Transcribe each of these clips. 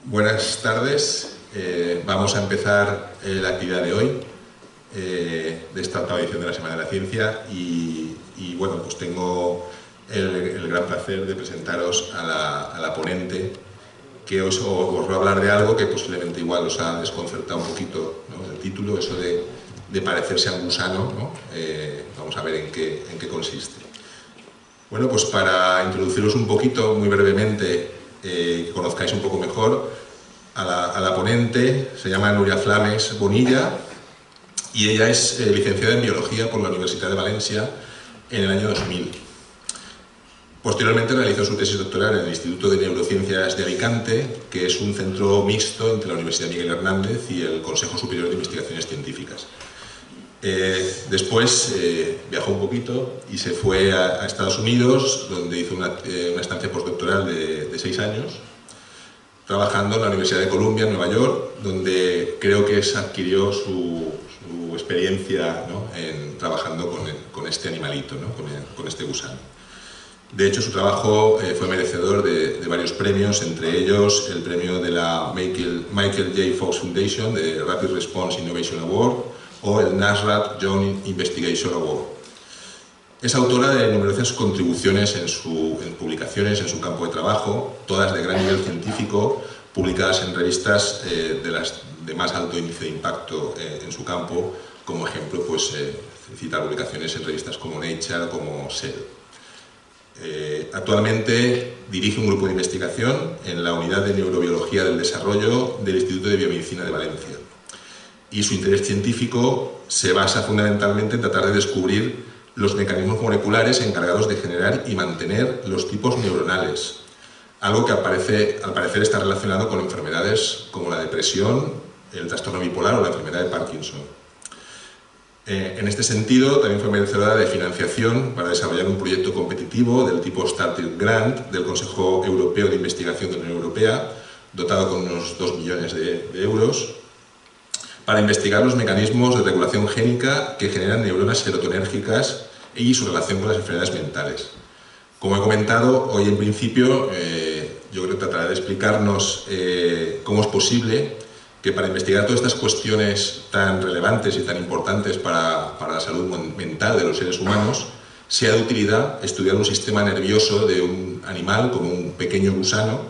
Buenas tardes. Vamos a empezar la actividad de hoy, de esta octava edición de la Semana de la Ciencia, y bueno, pues tengo el gran placer de presentaros a la ponente, que os va a hablar de algo que posiblemente igual os ha desconcertado un poquito, ¿no? El título, eso de parecerse a un gusano, ¿no? Vamos a ver en qué consiste. Bueno, pues para introduciros un poquito, muy brevemente, que conozcáis un poco mejor a la ponente, se llama Núria Flames Bonilla y ella es licenciada en Biología por la Universidad de Valencia en el año 2000. Posteriormente realizó su tesis doctoral en el Instituto de Neurociencias de Alicante, que es un centro mixto entre la Universidad Miguel Hernández y el Consejo Superior de Investigaciones Científicas. Después viajó un poquito y se fue a Estados Unidos, donde hizo una estancia postdoctoral de 6 años, trabajando en la Universidad de Columbia, en Nueva York, donde creo que adquirió su experiencia, ¿no? Trabajando con este animalito, ¿no? con este gusano. De hecho, su trabajo fue merecedor de varios premios, entre ellos el premio de la Michael J. Fox Foundation, de Rapid Response Innovation Award, o el NASRAD Joint Investigation Award. Es autora de numerosas contribuciones en publicaciones en su campo de trabajo, todas de gran nivel científico, publicadas en revistas de más alto índice de impacto en su campo. Como ejemplo, pues, cita publicaciones en revistas como Nature, como Cell. Actualmente dirige un grupo de investigación en la Unidad de Neurobiología del Desarrollo del Instituto de Biomedicina de Valencia. Y su interés científico se basa fundamentalmente en tratar de descubrir los mecanismos moleculares encargados de generar y mantener los tipos neuronales, algo que al parecer está relacionado con enfermedades como la depresión, el trastorno bipolar o la enfermedad de Parkinson. En este sentido, también fue merecedora de financiación para desarrollar un proyecto competitivo del tipo Startup Grant del Consejo Europeo de Investigación de la Unión Europea, dotado con unos 2 millones de euros, para investigar los mecanismos de regulación génica que generan neuronas serotonérgicas y su relación con las enfermedades mentales. Como he comentado, hoy en principio yo creo que trataré de explicarnos cómo es posible que para investigar todas estas cuestiones tan relevantes y tan importantes para la salud mental de los seres humanos, sea de utilidad estudiar un sistema nervioso de un animal como un pequeño gusano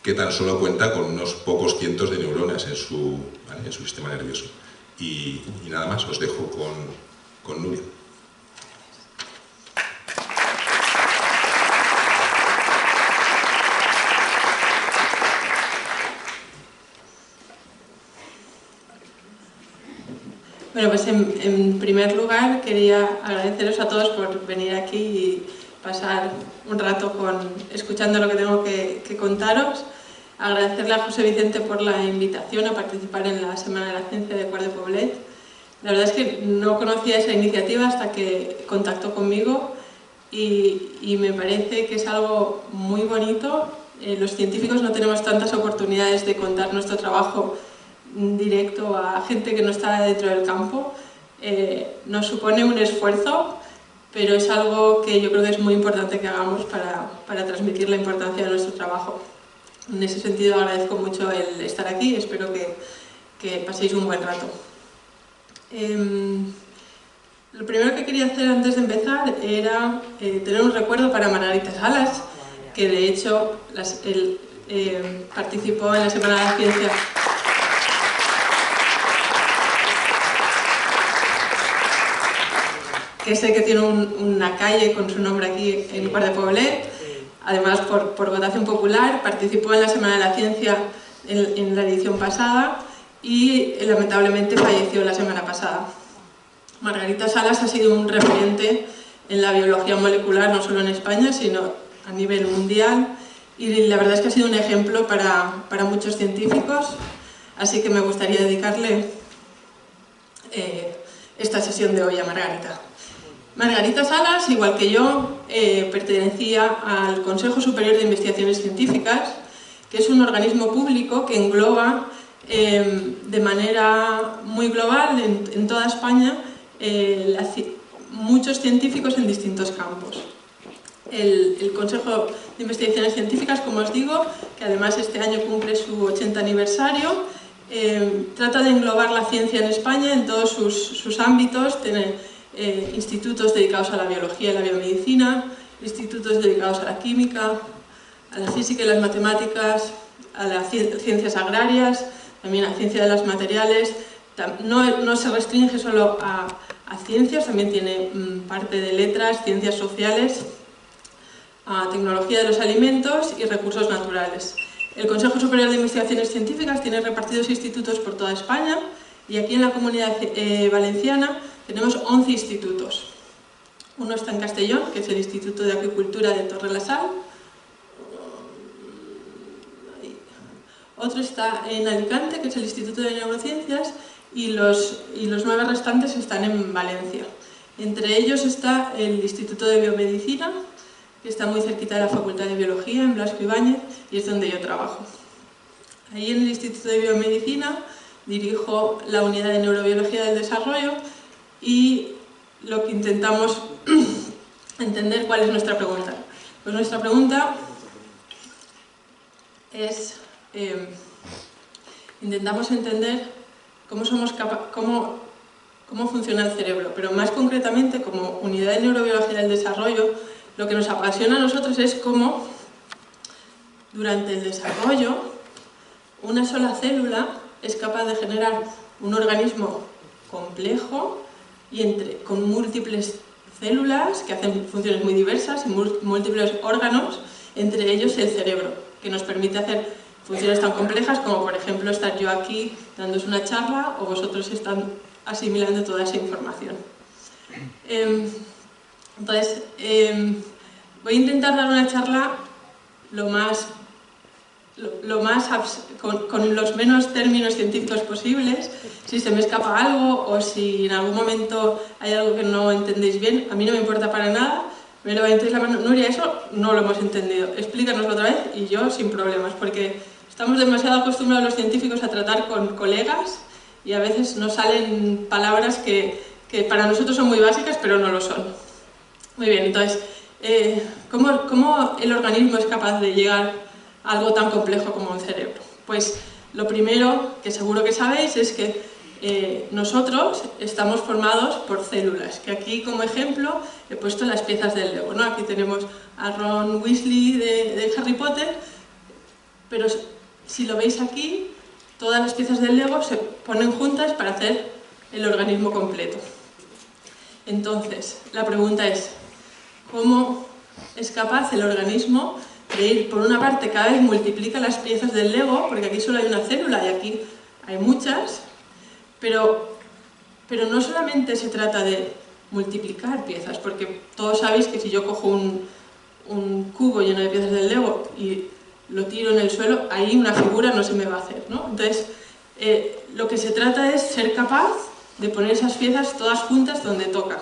que tan solo cuenta con unos pocos cientos de neuronas en su sistema nervioso. Y nada más, os dejo con Núria. Bueno, pues en primer lugar quería agradeceros a todos por venir aquí y pasar un rato escuchando lo que tengo que contaros. Agradecerle a José Vicente por la invitación a participar en la Semana de la Ciencia de Quart de Poblet. La verdad es que no conocía esa iniciativa hasta que contactó conmigo y me parece que es algo muy bonito. Los científicos no tenemos tantas oportunidades de contar nuestro trabajo directo a gente que no está dentro del campo. Nos supone un esfuerzo, pero es algo que yo creo que es muy importante que hagamos para transmitir la importancia de nuestro trabajo. En ese sentido agradezco mucho el estar aquí y espero que paséis un buen rato. Lo primero que quería hacer antes de empezar era tener un recuerdo para Margarita Salas, que de hecho participó en la Semana de la Ciencia. Que sé que tiene una calle con su nombre aquí en Quart de Poblet, además por votación popular. Participó en la Semana de la Ciencia en la edición pasada y lamentablemente falleció la semana pasada. Margarita Salas ha sido un referente en la biología molecular, no solo en España, sino a nivel mundial, y la verdad es que ha sido un ejemplo para muchos científicos, así que me gustaría dedicarle esta sesión de hoy a Margarita. Margarita Salas, igual que yo, pertenecía al Consejo Superior de Investigaciones Científicas, que es un organismo público que engloba de manera muy global en toda España muchos científicos en distintos campos. El Consejo de Investigaciones Científicas, como os digo, que además este año cumple su 80 aniversario, trata de englobar la ciencia en España en todos sus ámbitos. Tiene institutos dedicados a la biología y la biomedicina, institutos dedicados a la química, a la física y las matemáticas, a las ciencias agrarias, también a la ciencia de los materiales. No se restringe solo a ciencias, también tiene parte de letras, ciencias sociales, a tecnología de los alimentos y recursos naturales. El Consejo Superior de Investigaciones Científicas tiene repartidos institutos por toda España y aquí en la Comunidad Valenciana tenemos 11 institutos. Uno está en Castellón, que es el Instituto de Acuicultura de Torre-la-Sal. Otro está en Alicante, que es el Instituto de Neurociencias, y los 9 restantes están en Valencia. Entre ellos está el Instituto de Biomedicina, que está muy cerquita de la Facultad de Biología, en Blasco Ibáñez, y es donde yo trabajo. Ahí en el Instituto de Biomedicina dirijo la unidad de Neurobiología del Desarrollo y lo que intentamos entender cuál es nuestra pregunta. Pues nuestra pregunta es, intentamos entender cómo funciona el cerebro, pero más concretamente como unidad de Neurobiología del Desarrollo, lo que nos apasiona a nosotros es cómo durante el desarrollo una sola célula es capaz de generar un organismo complejo y con múltiples células que hacen funciones muy diversas y múltiples órganos, entre ellos el cerebro, que nos permite hacer funciones tan complejas como, por ejemplo, estar yo aquí dándoos una charla o vosotros están asimilando toda esa información. Entonces, voy a intentar dar una charla con los menos términos científicos posibles. Si se me escapa algo o si en algún momento hay algo que no entendéis bien, a mí no me importa para nada. Me levantéis la mano, Nuria, eso no lo hemos entendido, explícanoslo otra vez, y yo sin problemas, porque estamos demasiado acostumbrados los científicos a tratar con colegas y a veces nos salen palabras que para nosotros son muy básicas, pero no lo son. Muy bien, entonces, ¿cómo el organismo es capaz de llegar a algo tan complejo como un cerebro? Pues lo primero, que seguro que sabéis, es que nosotros estamos formados por células, que aquí como ejemplo he puesto las piezas del Lego, ¿no? Aquí tenemos a Ron Weasley de Harry Potter, pero si lo veis aquí, todas las piezas del Lego se ponen juntas para hacer el organismo completo. Entonces, la pregunta es, ¿cómo es capaz el organismo de ir, por una parte, cada vez multiplica las piezas del Lego, porque aquí solo hay una célula y aquí hay muchas, pero no solamente se trata de multiplicar piezas, porque todos sabéis que si yo cojo un cubo lleno de piezas del Lego y lo tiro en el suelo, ahí una figura no se me va a hacer, ¿no? Entonces, lo que se trata es ser capaz de poner esas piezas todas juntas donde toca.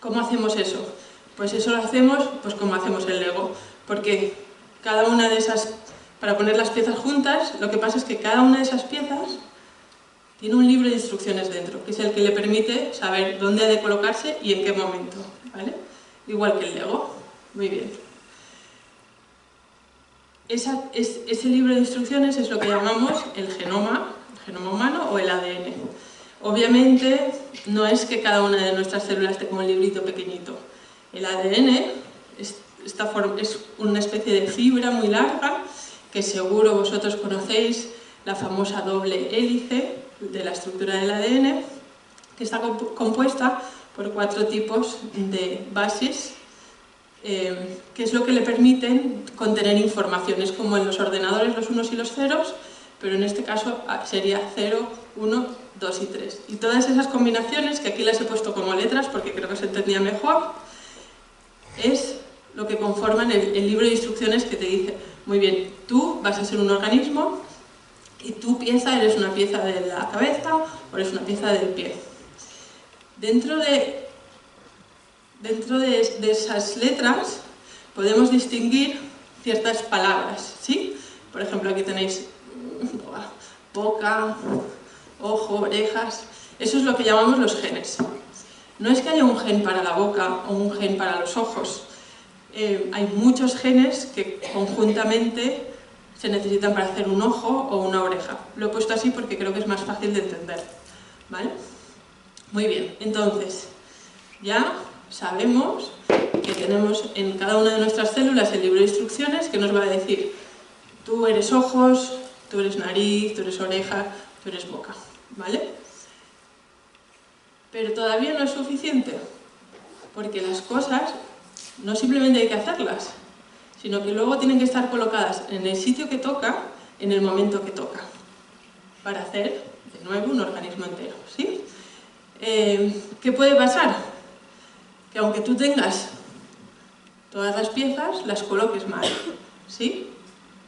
¿Cómo hacemos eso? Pues eso lo hacemos pues como hacemos el Lego, porque cada una de esas, para poner las piezas juntas, lo que pasa es que cada una de esas piezas tiene un libro de instrucciones dentro, que es el que le permite saber dónde ha de colocarse y en qué momento, ¿vale? Igual que el Lego. Muy bien. Ese libro de instrucciones es lo que llamamos el genoma humano o el ADN. Obviamente no es que cada una de nuestras células tenga un librito pequeñito. El ADN es una especie de fibra muy larga que seguro vosotros conocéis, la famosa doble hélice de la estructura del ADN, que está compuesta por 4 tipos de bases, que es lo que le permiten contener informaciones, como en los ordenadores los unos y los ceros, pero en este caso sería 0, 1, 2 y 3. Y todas esas combinaciones, que aquí las he puesto como letras porque creo que se entendía mejor, es lo que conforman el libro de instrucciones que te dice, muy bien, tú vas a ser un organismo y tu pieza eres una pieza de la cabeza o eres una pieza del pie. Dentro de esas letras podemos distinguir ciertas palabras, ¿sí? ejemplo, aquí tenéis boca, ojo, orejas. Eso es lo que llamamos los genes. No es que haya un gen para la boca o un gen para los ojos. Hay muchos genes que conjuntamente se necesitan para hacer un ojo o una oreja. Lo he puesto así porque creo que es más fácil de entender, ¿vale? Muy bien, entonces ya sabemos que tenemos en cada una de nuestras células el libro de instrucciones que nos va a decir: tú eres ojos, tú eres nariz, tú eres oreja, tú eres boca, ¿vale? Pero todavía no es suficiente, porque las cosas no simplemente hay que hacerlas, sino que luego tienen que estar colocadas en el sitio que toca, en el momento que toca, para hacer, de nuevo, un organismo entero, ¿sí? ¿Qué puede pasar? Que aunque tú tengas todas las piezas, las coloques mal, ¿sí?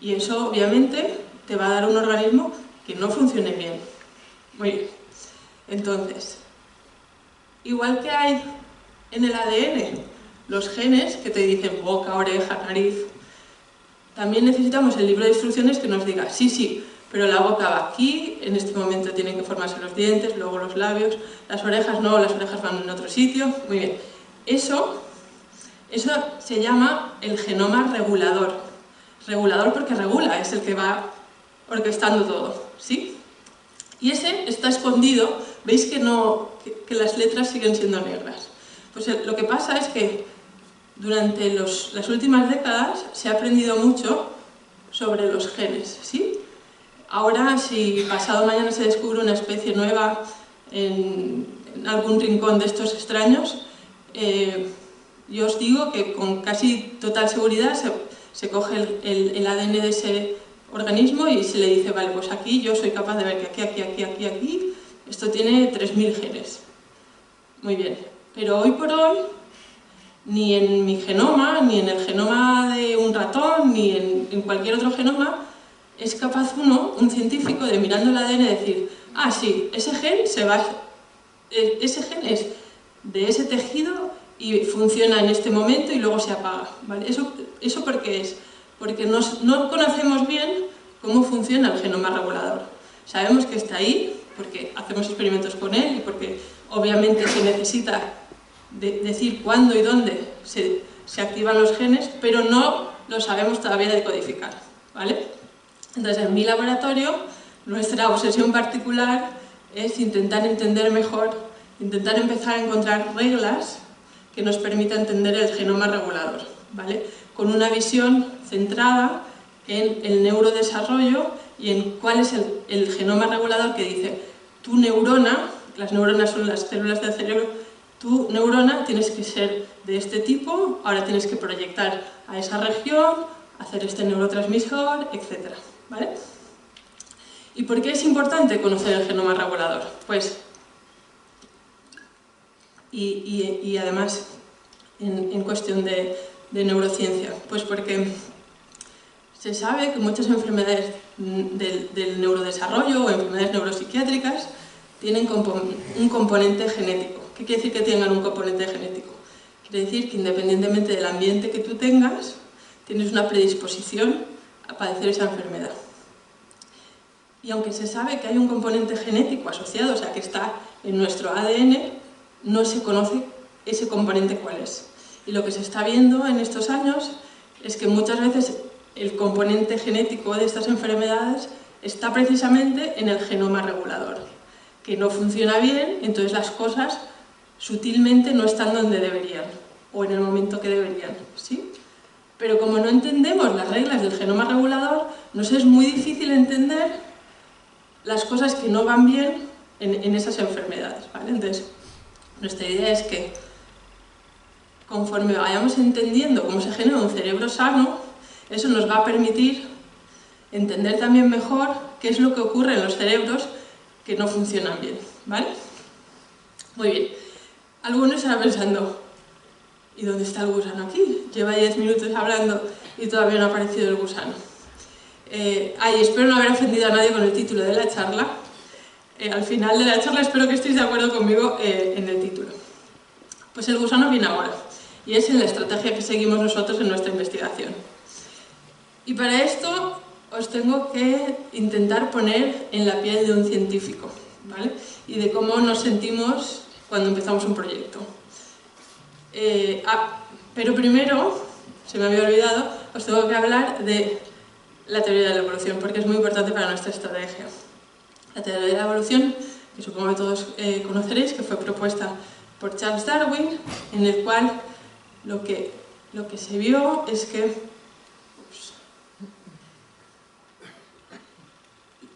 Y eso, obviamente, te va a dar un organismo que no funcione bien. Muy bien. Entonces, igual que hay en el ADN los genes que te dicen boca, oreja, nariz, también necesitamos el libro de instrucciones que nos diga: sí, sí, pero la boca va aquí, en este momento tienen que formarse los dientes, luego los labios, las orejas no, las orejas van en otro sitio. Muy bien. Eso se llama el genoma regulador. Regulador porque regula, es el que va orquestando todo, ¿sí? Y ese está escondido, veis que las letras siguen siendo negras. Pues lo que pasa es que durante las últimas décadas se ha aprendido mucho sobre los genes, ¿sí? Ahora, si pasado mañana se descubre una especie nueva en algún rincón de estos extraños, yo os digo que con casi total seguridad se coge el ADN de ese organismo y se le dice: vale, pues aquí yo soy capaz de ver que aquí, esto tiene 3000 genes. Muy bien, pero hoy por hoy, ni en mi genoma, ni en el genoma de un ratón, ni en cualquier otro genoma, es capaz un científico, de mirando el ADN decir: ah, sí, ese gen es de ese tejido y funciona en este momento y luego se apaga, ¿vale? ¿Eso por qué es? Porque no conocemos bien cómo funciona el genoma regulador. Sabemos que está ahí porque hacemos experimentos con él y porque obviamente se necesita decir cuándo y dónde se activan los genes, pero no lo sabemos todavía decodificar, ¿vale? Entonces, en mi laboratorio, nuestra obsesión particular es intentar entender mejor, intentar empezar a encontrar reglas que nos permitan entender el genoma regulador, ¿vale? Con una visión centrada en el neurodesarrollo y en cuál es el genoma regulador que dice: tu neurona, las neuronas son las células del cerebro, tu neurona tienes que ser de este tipo, ahora tienes que proyectar a esa región, hacer este neurotransmisor, etc. ¿Vale? ¿Y por qué es importante conocer el genoma regulador? Pues, y además, en cuestión de neurociencia, pues porque se sabe que muchas enfermedades del neurodesarrollo o enfermedades neuropsiquiátricas tienen un componente genético. ¿Qué quiere decir que tengan un componente genético? Quiere decir que independientemente del ambiente que tú tengas, tienes una predisposición a padecer esa enfermedad. Y aunque se sabe que hay un componente genético asociado, o sea, que está en nuestro ADN, no se conoce ese componente cuál es. Y lo que se está viendo en estos años es que muchas veces el componente genético de estas enfermedades está precisamente en el genoma regulador, que no funciona bien, entonces las cosas sutilmente no están donde deberían, o en el momento que deberían, ¿sí? Pero como no entendemos las reglas del genoma regulador, nos es muy difícil entender las cosas que no van bien en esas enfermedades, ¿vale? Entonces, nuestra idea es que conforme vayamos entendiendo cómo se genera un cerebro sano, eso nos va a permitir entender también mejor qué es lo que ocurre en los cerebros que no funcionan bien, ¿vale? Muy bien. Algunos estarán pensando: ¿y dónde está el gusano aquí? Lleva 10 minutos hablando y todavía no ha aparecido el gusano. Espero no haber ofendido a nadie con el título de la charla. Al final de la charla espero que estéis de acuerdo conmigo en el título. Pues el gusano viene ahora, y es en la estrategia que seguimos nosotros en nuestra investigación. Y para esto os tengo que intentar poner en la piel de un científico, ¿vale? Y de cómo nos sentimos cuando empezamos un proyecto. Pero primero, se me había olvidado, os tengo que hablar de la teoría de la evolución, porque es muy importante para nuestra estrategia. La teoría de la evolución, que supongo que todos conoceréis, que fue propuesta por Charles Darwin, en el cual lo que se vio es que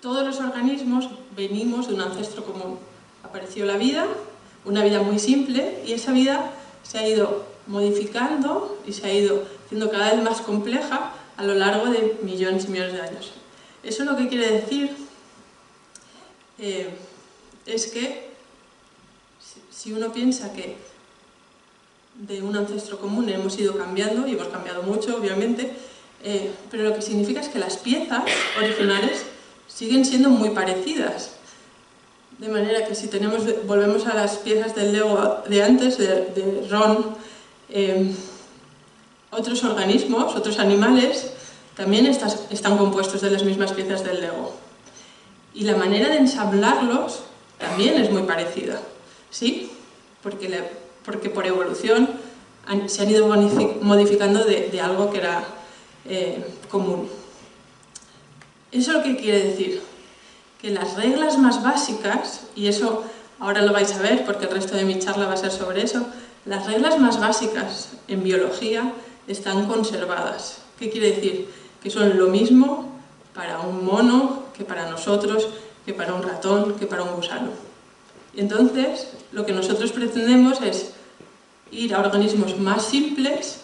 todos los organismos venimos de un ancestro común. Apareció la vida, una vida muy simple, y esa vida se ha ido modificando y se ha ido haciendo cada vez más compleja a lo largo de millones y millones de años. Eso lo que quiere decir es que si uno piensa que de un ancestro común hemos ido cambiando, y hemos cambiado mucho, obviamente, pero lo que significa es que las piezas originales siguen siendo muy parecidas. De manera que si volvemos a las piezas del Lego de antes, de Ron, otros organismos, otros animales, también están compuestos de las mismas piezas del Lego. Y la manera de ensamblarlos también es muy parecida, ¿sí? Porque por evolución se han ido modificando de algo que era común. ¿Eso lo que quiere decir? Que las reglas más básicas, y eso ahora lo vais a ver porque el resto de mi charla va a ser sobre eso, las reglas más básicas en biología están conservadas. ¿Qué quiere decir? Que son lo mismo para un mono que para nosotros, que para un ratón, que para un gusano. Y entonces, lo que nosotros pretendemos es ir a organismos más simples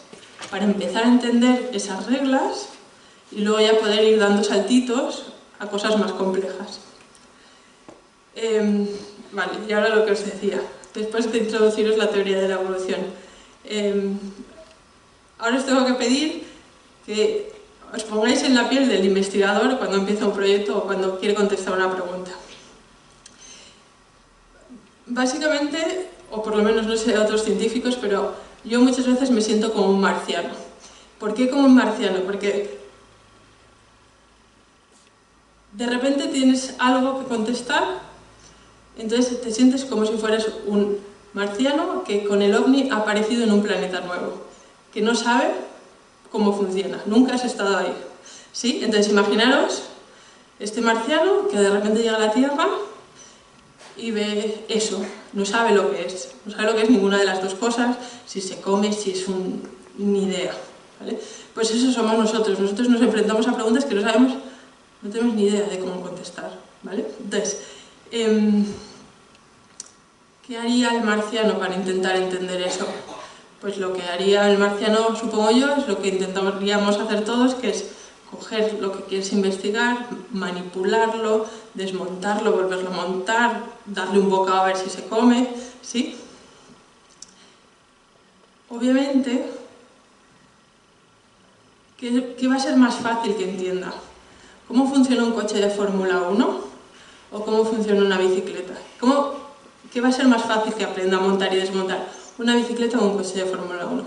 para empezar a entender esas reglas y luego ya poder ir dando saltitos a cosas más complejas. Vale, y ahora lo que os decía, después de introduciros la teoría de la evolución. Ahora os tengo que pedir que os pongáis en la piel del investigador cuando empieza un proyecto o cuando quiere contestar una pregunta. Básicamente, o por lo menos no sé de otros científicos, pero yo muchas veces me siento como un marciano. ¿Por qué como un marciano? Porque de repente tienes algo que contestar, entonces te sientes como si fueras un marciano que con el OVNI ha aparecido en un planeta nuevo, que no sabe cómo funciona, nunca has estado ahí, ¿sí? Entonces imaginaros este marciano que de repente llega a la Tierra y ve eso, no sabe lo que es, no sabe lo que es ninguna de las dos cosas, si se come, si es ni idea, ¿vale? Pues eso somos nosotros nos enfrentamos a preguntas que no sabemos, no tenemos ni idea de cómo contestar, ¿vale? Entonces, ¿qué haría el marciano para intentar entender eso? Pues lo que haría el marciano, supongo yo, es lo que intentaríamos hacer todos, que es coger lo que quieres investigar, manipularlo, desmontarlo, volverlo a montar, darle un bocado a ver si se come, ¿sí? Obviamente, ¿qué va a ser más fácil que entienda? ¿Cómo funciona un coche de Fórmula 1? ¿O cómo funciona una bicicleta? ¿Qué va a ser más fácil que aprenda a montar y desmontar? ¿Una bicicleta o un coche de Fórmula 1?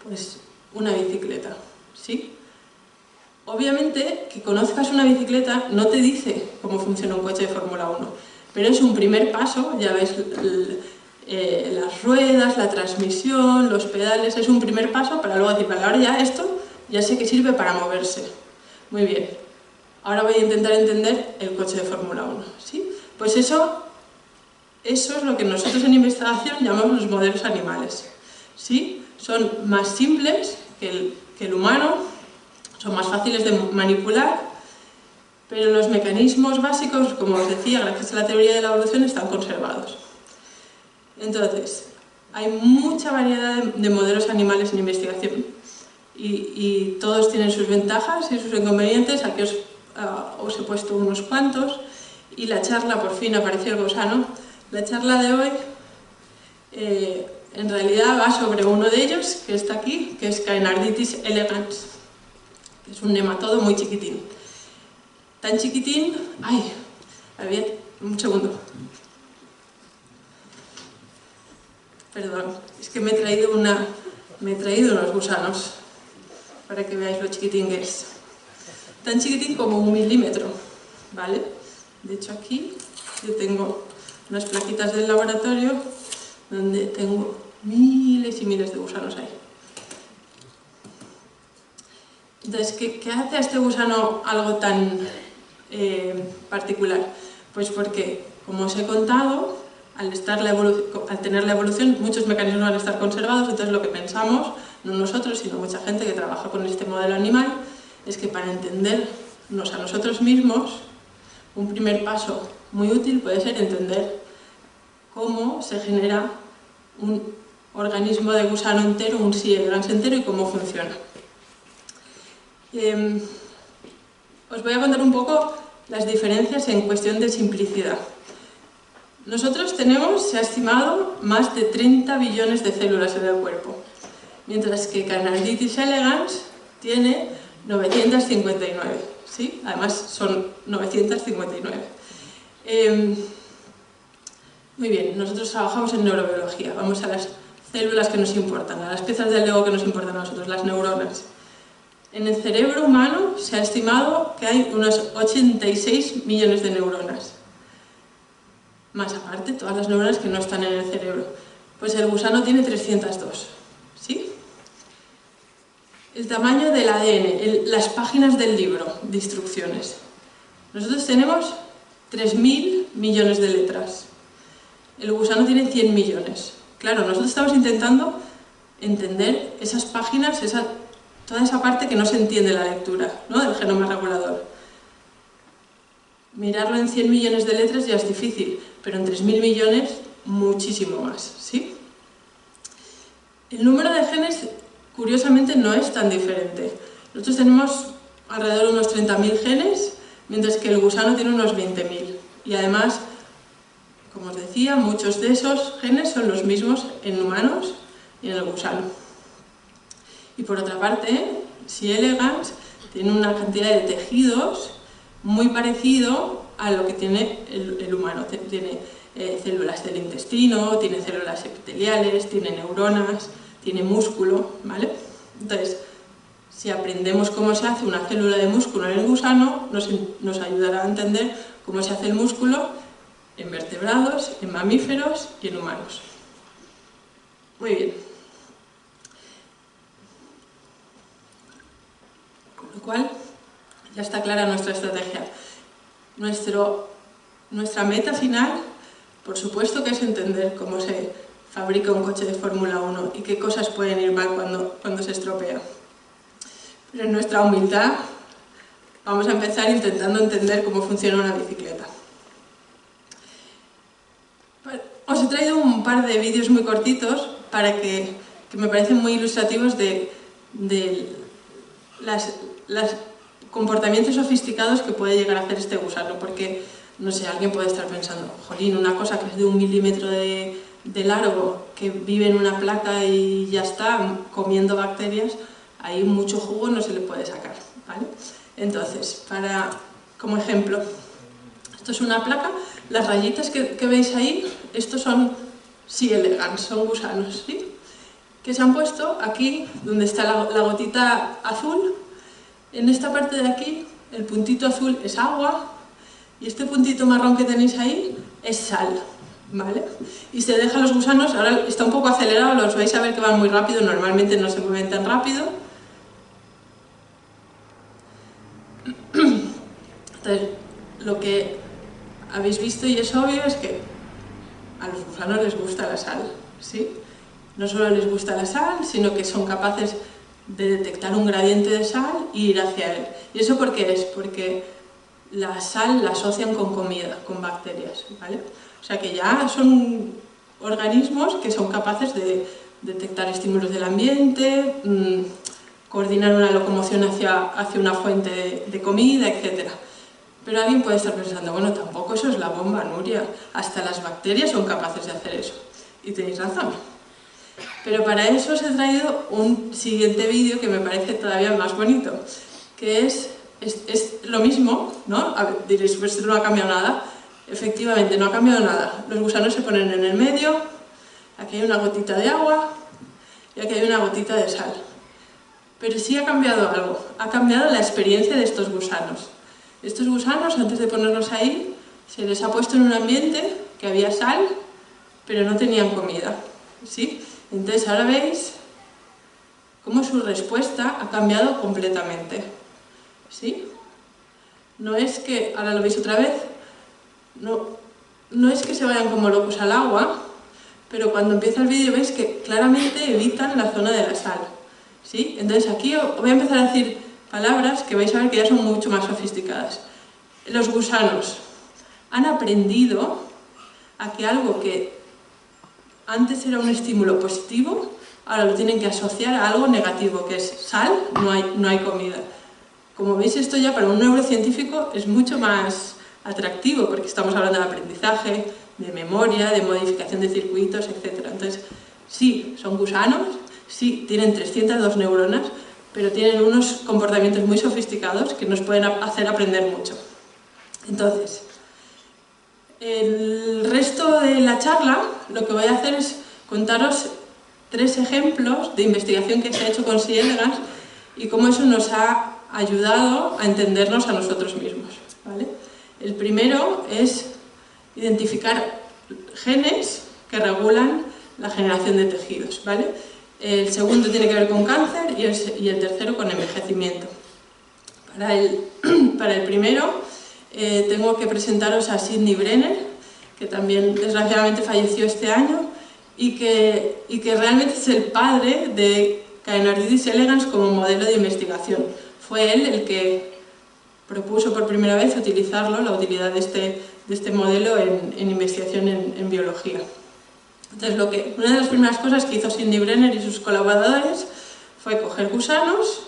Pues una bicicleta, ¿sí? Obviamente, que conozcas una bicicleta no te dice cómo funciona un coche de Fórmula 1, pero es un primer paso, ya ves las ruedas, la transmisión, los pedales, es un primer paso para luego decir, vale, ahora ya esto ya sé que sirve para moverse. Muy bien, ahora voy a intentar entender el coche de Fórmula 1, ¿sí? Pues eso es lo que nosotros en investigación llamamos los modelos animales, ¿sí? Son más simples que el humano, son más fáciles de manipular, pero los mecanismos básicos, como os decía, gracias a la teoría de la evolución, están conservados. Entonces, hay mucha variedad de modelos animales en investigación y todos tienen sus ventajas y sus inconvenientes. Aquí os he puesto unos cuantos y la charla, por fin apareció el gusano. La charla de hoy en realidad va sobre uno de ellos, que está aquí, que es Caenarditis elegans, que es un nematodo muy chiquitín. Tan chiquitín... ¡Ay! A ver, un segundo. Perdón, es que me he traído unos gusanos para que veáis lo chiquitín que es. tan chiquitín como 1 milímetro, ¿vale? De hecho aquí yo tengo unas plaquitas del laboratorio donde tengo miles y miles de gusanos ahí. Entonces, ¿qué hace a este gusano algo tan particular? Pues porque, como os he contado, al tener la evolución, muchos mecanismos van a estar conservados, entonces lo que pensamos, no nosotros, sino mucha gente que trabaja con este modelo animal, es que para entendernos a nosotros mismos, un primer paso muy útil puede ser entender cómo se genera un organismo de gusano entero, un C. elegans entero, y cómo funciona. Os voy a contar un poco las diferencias en cuestión de simplicidad. Nosotros tenemos, se ha estimado, más de 30 billones de células en el cuerpo, mientras que Carnarditis elegans tiene 959, ¿sí? Además son 959. Muy bien, nosotros trabajamos en neurobiología, vamos a las células que nos importan, a las piezas del Lego que nos importan a nosotros, las neuronas. En el cerebro humano se ha estimado que hay unos 86 millones de neuronas. Más aparte, todas las neuronas que no están en el cerebro. Pues el gusano tiene 302, ¿sí? El tamaño del ADN, las páginas del libro de instrucciones. Nosotros tenemos 3.000 millones de letras. El gusano tiene 100 millones. Claro, nosotros estamos intentando entender esas páginas, toda esa parte que no se entiende la lectura, ¿no?, del genoma regulador. Mirarlo en 100 millones de letras ya es difícil, pero en 3.000 millones muchísimo más, ¿sí? El número de genes, curiosamente, no es tan diferente. Nosotros tenemos alrededor de unos 30.000 genes, mientras que el gusano tiene unos 20.000. Y además, como os decía, muchos de esos genes son los mismos en humanos y en el gusano. Y por otra parte, C. elegans tiene una cantidad de tejidos muy parecido a lo que tiene el humano. Tiene células del intestino, tiene células epiteliales, tiene neuronas, tiene músculo, ¿vale? Entonces, si aprendemos cómo se hace una célula de músculo en el gusano, nos ayudará a entender cómo se hace el músculo en vertebrados, en mamíferos y en humanos. Muy bien. Con lo cual, ya está clara nuestra estrategia. Nuestra meta final, por supuesto, que es entender cómo se fabrica un coche de Fórmula 1 y qué cosas pueden ir mal cuando se estropea. Pero en nuestra humildad vamos a empezar intentando entender cómo funciona una bicicleta. Os he traído un par de vídeos muy cortitos que me parecen muy ilustrativos de los comportamientos sofisticados que puede llegar a hacer este gusano, porque, no sé, alguien puede estar pensando, jolín, una cosa que es de 1 milímetro de largo, que vive en una placa y ya está, comiendo bacterias, ahí mucho jugo no se le puede sacar, ¿vale? Entonces, como ejemplo, esto es una placa, las rayitas que veis ahí, estos son C. elegans, son gusanos, ¿sí?, que se han puesto aquí, donde está la gotita azul. En esta parte de aquí, el puntito azul es agua, y este puntito marrón que tenéis ahí es sal, ¿vale? Y se deja los gusanos, ahora está un poco acelerado, los vais a ver que van muy rápido, normalmente no se mueven tan rápido. Entonces, lo que habéis visto, y es obvio, es que a los gusanos les gusta la sal, ¿sí? No solo les gusta la sal, sino que son capaces de detectar un gradiente de sal y ir hacia él. ¿Y eso por qué es? Porque la sal la asocian con comida, con bacterias, ¿vale? O sea que ya son organismos que son capaces de detectar estímulos del ambiente, coordinar una locomoción hacia una fuente de comida, etc. Pero alguien puede estar pensando, bueno, tampoco eso es la bomba, Nuria, hasta las bacterias son capaces de hacer eso. Y tenéis razón. Pero para eso os he traído un siguiente vídeo que me parece todavía más bonito, que es lo mismo, ¿no? A ver, diréis, pues no ha cambiado nada. Efectivamente, no ha cambiado nada. Los gusanos se ponen en el medio, aquí hay una gotita de agua y aquí hay una gotita de sal. pero sí ha cambiado algo. Ha cambiado la experiencia de estos gusanos. Estos gusanos, antes de ponerlos ahí, se les ha puesto en un ambiente que había sal, pero no tenían comida, ¿sí? Entonces ahora veis cómo su respuesta ha cambiado completamente, ¿sí? No es que, ahora lo veis otra vez, no es que se vayan como locos al agua, pero cuando empieza el vídeo veis que claramente evitan la zona de la sal, ¿sí? Entonces aquí os voy a empezar a decir palabras que vais a ver que ya son mucho más sofisticadas. Los gusanos han aprendido a que algo que antes era un estímulo positivo, ahora lo tienen que asociar a algo negativo, que es sal, no hay comida. Como veis, esto ya para un neurocientífico es mucho más atractivo, porque estamos hablando de aprendizaje, de memoria, de modificación de circuitos, etc. Entonces, sí, son gusanos, sí, tienen 302 neuronas, pero tienen unos comportamientos muy sofisticados que nos pueden hacer aprender mucho. Entonces, el resto de la charla lo que voy a hacer es contaros 3 ejemplos de investigación que se ha hecho con C. elegans y cómo eso nos ha ayudado a entendernos a nosotros mismos, ¿vale? El primero es identificar genes que regulan la generación de tejidos, ¿vale? El segundo tiene que ver con cáncer y el tercero con envejecimiento. Para el primero tengo que presentaros a Sidney Brenner, que también desgraciadamente falleció este año y que realmente es el padre de Caenardidis elegans como modelo de investigación. Fue él el que propuso por primera vez utilizarlo, la utilidad de este modelo en investigación en biología. Entonces, una de las primeras cosas que hizo Sidney Brenner y sus colaboradores fue coger gusanos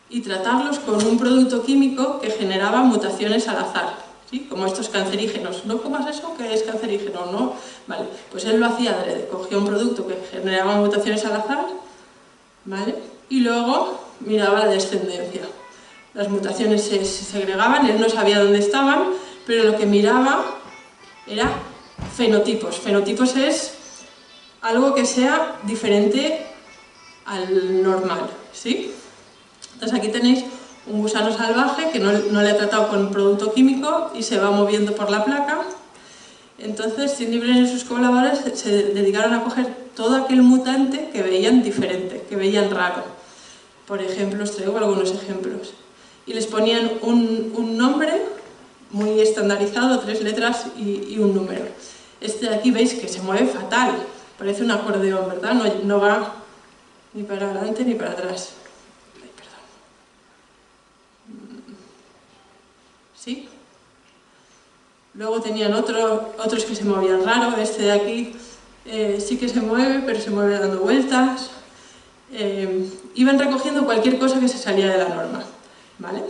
y tratarlos con un producto químico que generaba mutaciones al azar, ¿sí? Como estos cancerígenos. No comas eso que es cancerígeno, ¿no? Vale, pues él lo hacía adrede, cogía un producto que generaba mutaciones al azar, ¿vale? Y luego miraba la descendencia. Las mutaciones se segregaban, él no sabía dónde estaban, pero lo que miraba era fenotipos. Fenotipos es algo que sea diferente al normal, ¿sí? Entonces aquí tenéis un gusano salvaje que no le he tratado con producto químico y se va moviendo por la placa. Entonces Sidney Brenner y sus colaboradores se dedicaron a coger todo aquel mutante que veían diferente, que veían raro. Por ejemplo, os traigo algunos ejemplos. Y les ponían un nombre muy estandarizado, 3 letras y un número. Este de aquí veis que se mueve fatal, parece un acordeón, ¿verdad? No va ni para adelante ni para atrás. Ay, perdón. ¿Sí? Luego tenían otros que se movían raro. Este de aquí sí que se mueve, pero se mueve dando vueltas. Iban recogiendo cualquier cosa que se salía de la norma, ¿vale?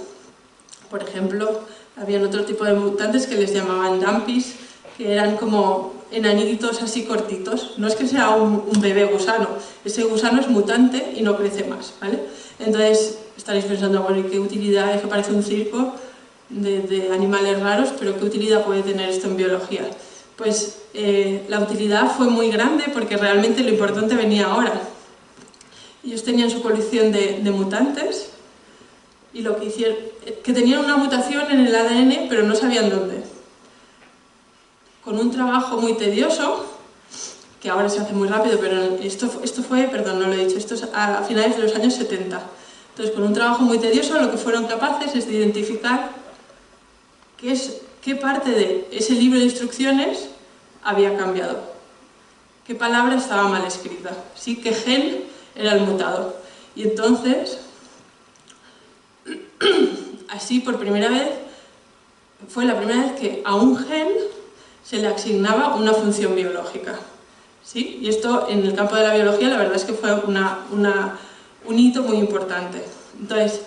Por ejemplo, habían otro tipo de mutantes que les llamaban dumpies, que eran como enanitos así cortitos. No es que sea un bebé gusano, ese gusano es mutante y no crece más, ¿vale? Entonces estaréis pensando, bueno, ¿y qué utilidad? Es que parece un circo de animales raros, pero ¿qué utilidad puede tener esto en biología? Pues la utilidad fue muy grande porque realmente lo importante venía ahora. Ellos tenían su colección de mutantes y lo que hicieron, que tenían una mutación en el ADN, pero no sabían dónde. Con un trabajo muy tedioso, que ahora se hace muy rápido, pero esto fue, perdón, no lo he dicho, esto es a finales de los años 70. Entonces, con un trabajo muy tedioso, lo que fueron capaces es de identificar qué parte de ese libro de instrucciones había cambiado, qué palabra estaba mal escrita, ¿sí? Qué gen era el mutado. Y entonces, así por primera vez, fue la primera vez que a un gen se le asignaba una función biológica, ¿sí? Y esto en el campo de la biología la verdad es que fue un hito muy importante. Entonces,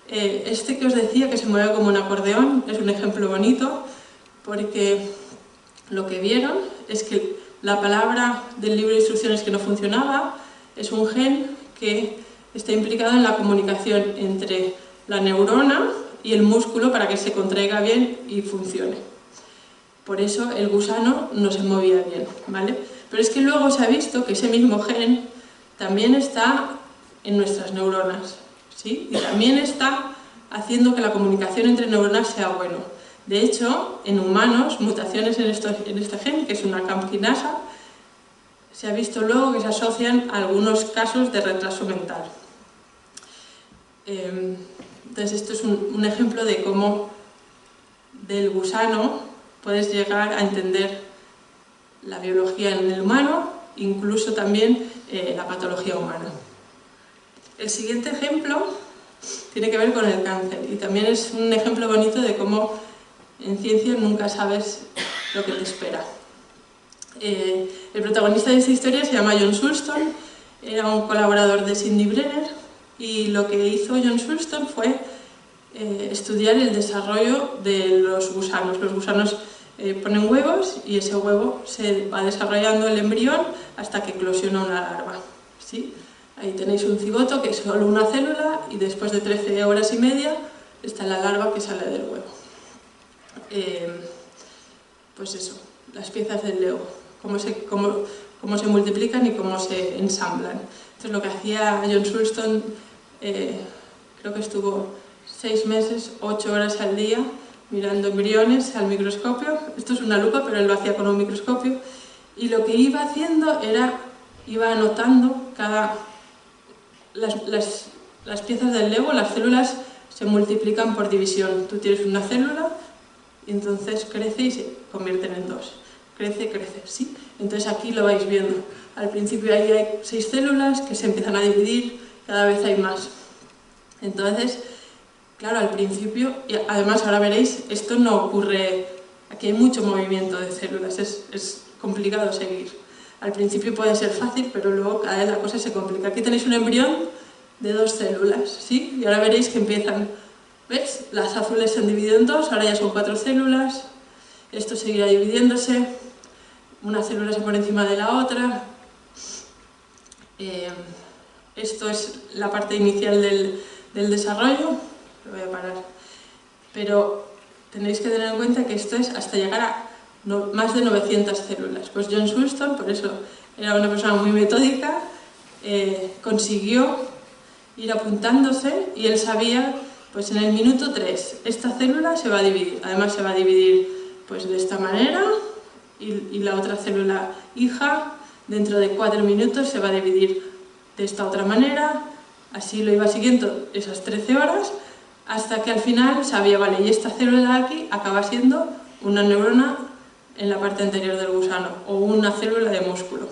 este que os decía que se mueve como un acordeón es un ejemplo bonito porque lo que vieron es que la palabra del libro de instrucciones que no funcionaba es un gen que está implicado en la comunicación entre la neurona y el músculo para que se contraiga bien y funcione. Por eso el gusano no se movía bien, ¿vale? Pero es que luego se ha visto que ese mismo gen también está en nuestras neuronas, ¿sí? Y también está haciendo que la comunicación entre neuronas sea bueno. De hecho, en humanos, mutaciones en este gen, que es una CAMP quinasa, se ha visto luego que se asocian a algunos casos de retraso mental. Entonces, esto es un ejemplo de cómo del gusano puedes llegar a entender la biología en el humano, incluso también la patología humana. El siguiente ejemplo tiene que ver con el cáncer y también es un ejemplo bonito de cómo en ciencia nunca sabes lo que te espera. El protagonista de esta historia se llama John Sulston, era un colaborador de Sidney Brenner y lo que hizo John Sulston fue estudiar el desarrollo de los gusanos. Los gusanos ponen huevos y ese huevo se va desarrollando el embrión hasta que eclosiona una larva, ¿sí? Ahí tenéis un cigoto que es solo una célula y después de 13 horas y media está la larva que sale del huevo. Pues eso, las piezas del Lego, cómo se multiplican y cómo se ensamblan. Entonces lo que hacía John Sulston, creo que estuvo 6 meses, 8 horas al día, mirando embriones al microscopio. Esto es una lupa, pero él lo hacía con un microscopio. Y lo que iba haciendo era, iba anotando las piezas del Lego, las células se multiplican por división. Tú tienes una célula y entonces crece y se convierten en 2. Crece, crece, ¿sí? Entonces aquí lo vais viendo. Al principio ahí hay 6 células que se empiezan a dividir, cada vez hay más. Entonces, claro, al principio, y además ahora veréis, esto no ocurre, aquí hay mucho movimiento de células, es complicado seguir. Al principio puede ser fácil, pero luego cada vez la cosa se complica. Aquí tenéis un embrión de 2 células, ¿sí? Y ahora veréis que empiezan, ¿ves? Las azules se han dividido en 2, ahora ya son 4 células, esto seguirá dividiéndose, una célula se pone encima de la otra. Esto es la parte inicial del desarrollo, lo voy a parar. Pero tenéis que tener en cuenta que esto es hasta llegar a más de 900 células. Pues John Sulston, por eso era una persona muy metódica, consiguió ir apuntándose y él sabía, pues en el minuto 3, esta célula se va a dividir. Además se va a dividir pues de esta manera y la otra célula hija dentro de 4 minutos se va a dividir de esta otra manera. Así lo iba siguiendo esas 13 horas hasta que al final sabía, vale, y esta célula de aquí acaba siendo una neurona en la parte anterior del gusano o una célula de músculo.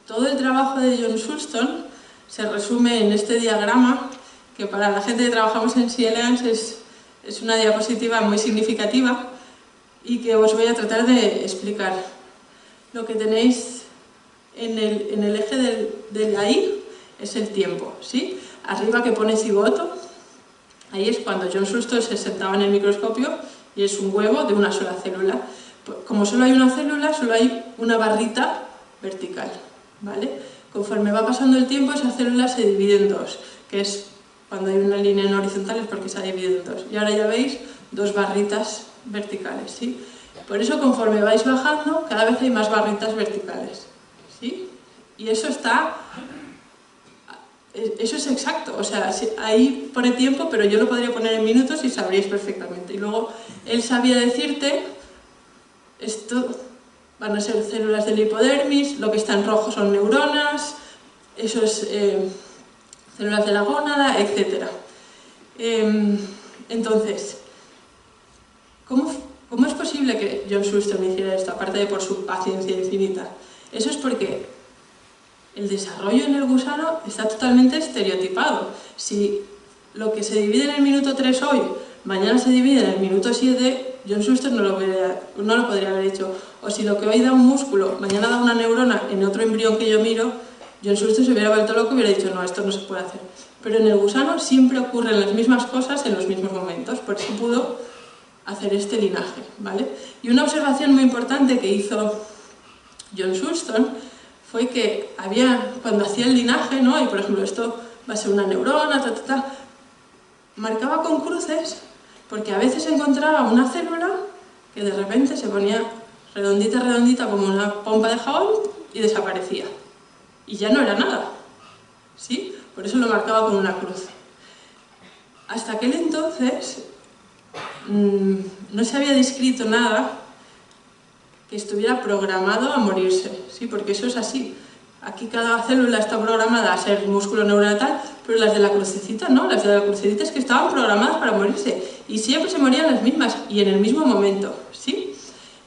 Todo el trabajo de John Sulston se resume en este diagrama que para la gente que trabajamos en C. elegans es una diapositiva muy significativa y que os voy a tratar de explicar. Lo que tenéis en el eje de la Y es el tiempo, ¿sí? Arriba que pone cigoto, ahí es cuando John Sulston se sentaba en el microscopio y es un huevo de una sola célula. Como solo hay una célula, solo hay una barrita vertical, ¿vale? Conforme va pasando el tiempo, esa célula se divide en 2, que es cuando hay una línea en horizontal es porque se ha dividido en 2. Y ahora ya veis 2 barritas verticales, ¿sí? Por eso conforme vais bajando, cada vez hay más barritas verticales, ¿sí? Y eso es exacto, o sea, ahí pone tiempo, pero yo lo podría poner en minutos y sabríais perfectamente. Y luego él sabía decirte, esto van a ser células del hipodermis, lo que está en rojo son neuronas, eso es células de la gónada, etc. Entonces, ¿cómo es posible que John Sulston hiciera esto, aparte de por su paciencia infinita? Eso es porque el desarrollo en el gusano está totalmente estereotipado. Si lo que se divide en el minuto 3 hoy, mañana se divide en el minuto 7, John Sulston no lo podría haber hecho. O si lo que hoy da un músculo, mañana da una neurona en otro embrión que yo miro, John Sulston se hubiera vuelto loco y hubiera dicho, no, esto no se puede hacer. Pero en el gusano siempre ocurren las mismas cosas en los mismos momentos, por eso pudo hacer este linaje, ¿vale? Y una observación muy importante que hizo John Sulston fue que cuando hacía el linaje, ¿no? Y por ejemplo esto va a ser una neurona, marcaba con cruces porque a veces encontraba una célula que de repente se ponía redondita, redondita como una pompa de jabón y desaparecía. y ya no era nada, ¿sí? Por eso lo marcaba con una cruz. Hasta aquel entonces no se había descrito nada que estuviera programado a morirse, ¿sí? Porque eso es así. Aquí cada célula está programada a ser músculo neuronal tal, pero las de la crucecita no, las de la crucecita es que estaban programadas para morirse y siempre se morían las mismas y en el mismo momento, ¿sí?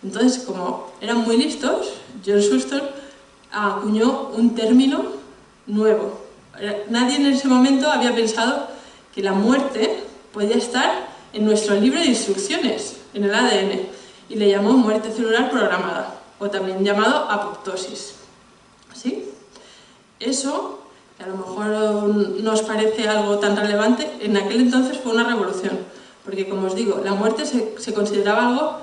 Entonces, como eran muy listos, John Shuster acuñó un término nuevo. Nadie en ese momento había pensado que la muerte podía estar en nuestro libro de instrucciones, en el ADN, y le llamó muerte celular programada, o también llamado apoptosis. ¿Sí? Eso, que a lo mejor no os parece algo tan relevante, en aquel entonces fue una revolución, porque como os digo, la muerte se consideraba algo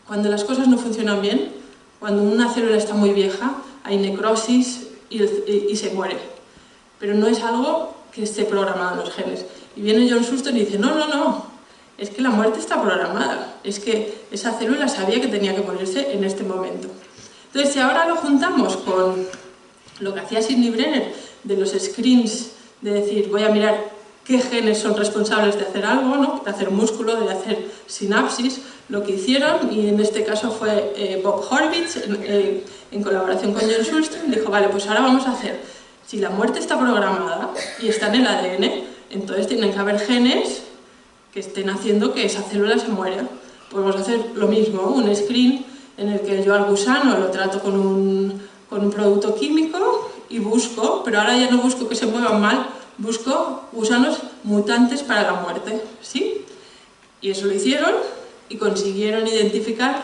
cuando las cosas no funcionan bien, cuando una célula está muy vieja, hay necrosis y se muere, pero no es algo que esté programado en los genes. Y viene John Shuster y dice, no, es que la muerte está programada, es que esa célula sabía que tenía que morirse en este momento. Entonces, si ahora lo juntamos con lo que hacía Sidney Brenner de los screens, de decir, voy a mirar qué genes son responsables de hacer algo, ¿no? De hacer músculo, de hacer sinapsis, lo que hicieron, y en este caso fue Bob Horvitz, en colaboración con John Shuster, dijo, vale, pues ahora vamos a hacer, si la muerte está programada y está en el ADN, entonces tienen que haber genes que estén haciendo que esa célula se muera. Podemos hacer lo mismo, un screen en el que yo al gusano lo trato con un producto químico y busco, pero ahora ya no busco que se muevan mal, busco gusanos mutantes para la muerte, ¿sí? Y eso lo hicieron y consiguieron identificar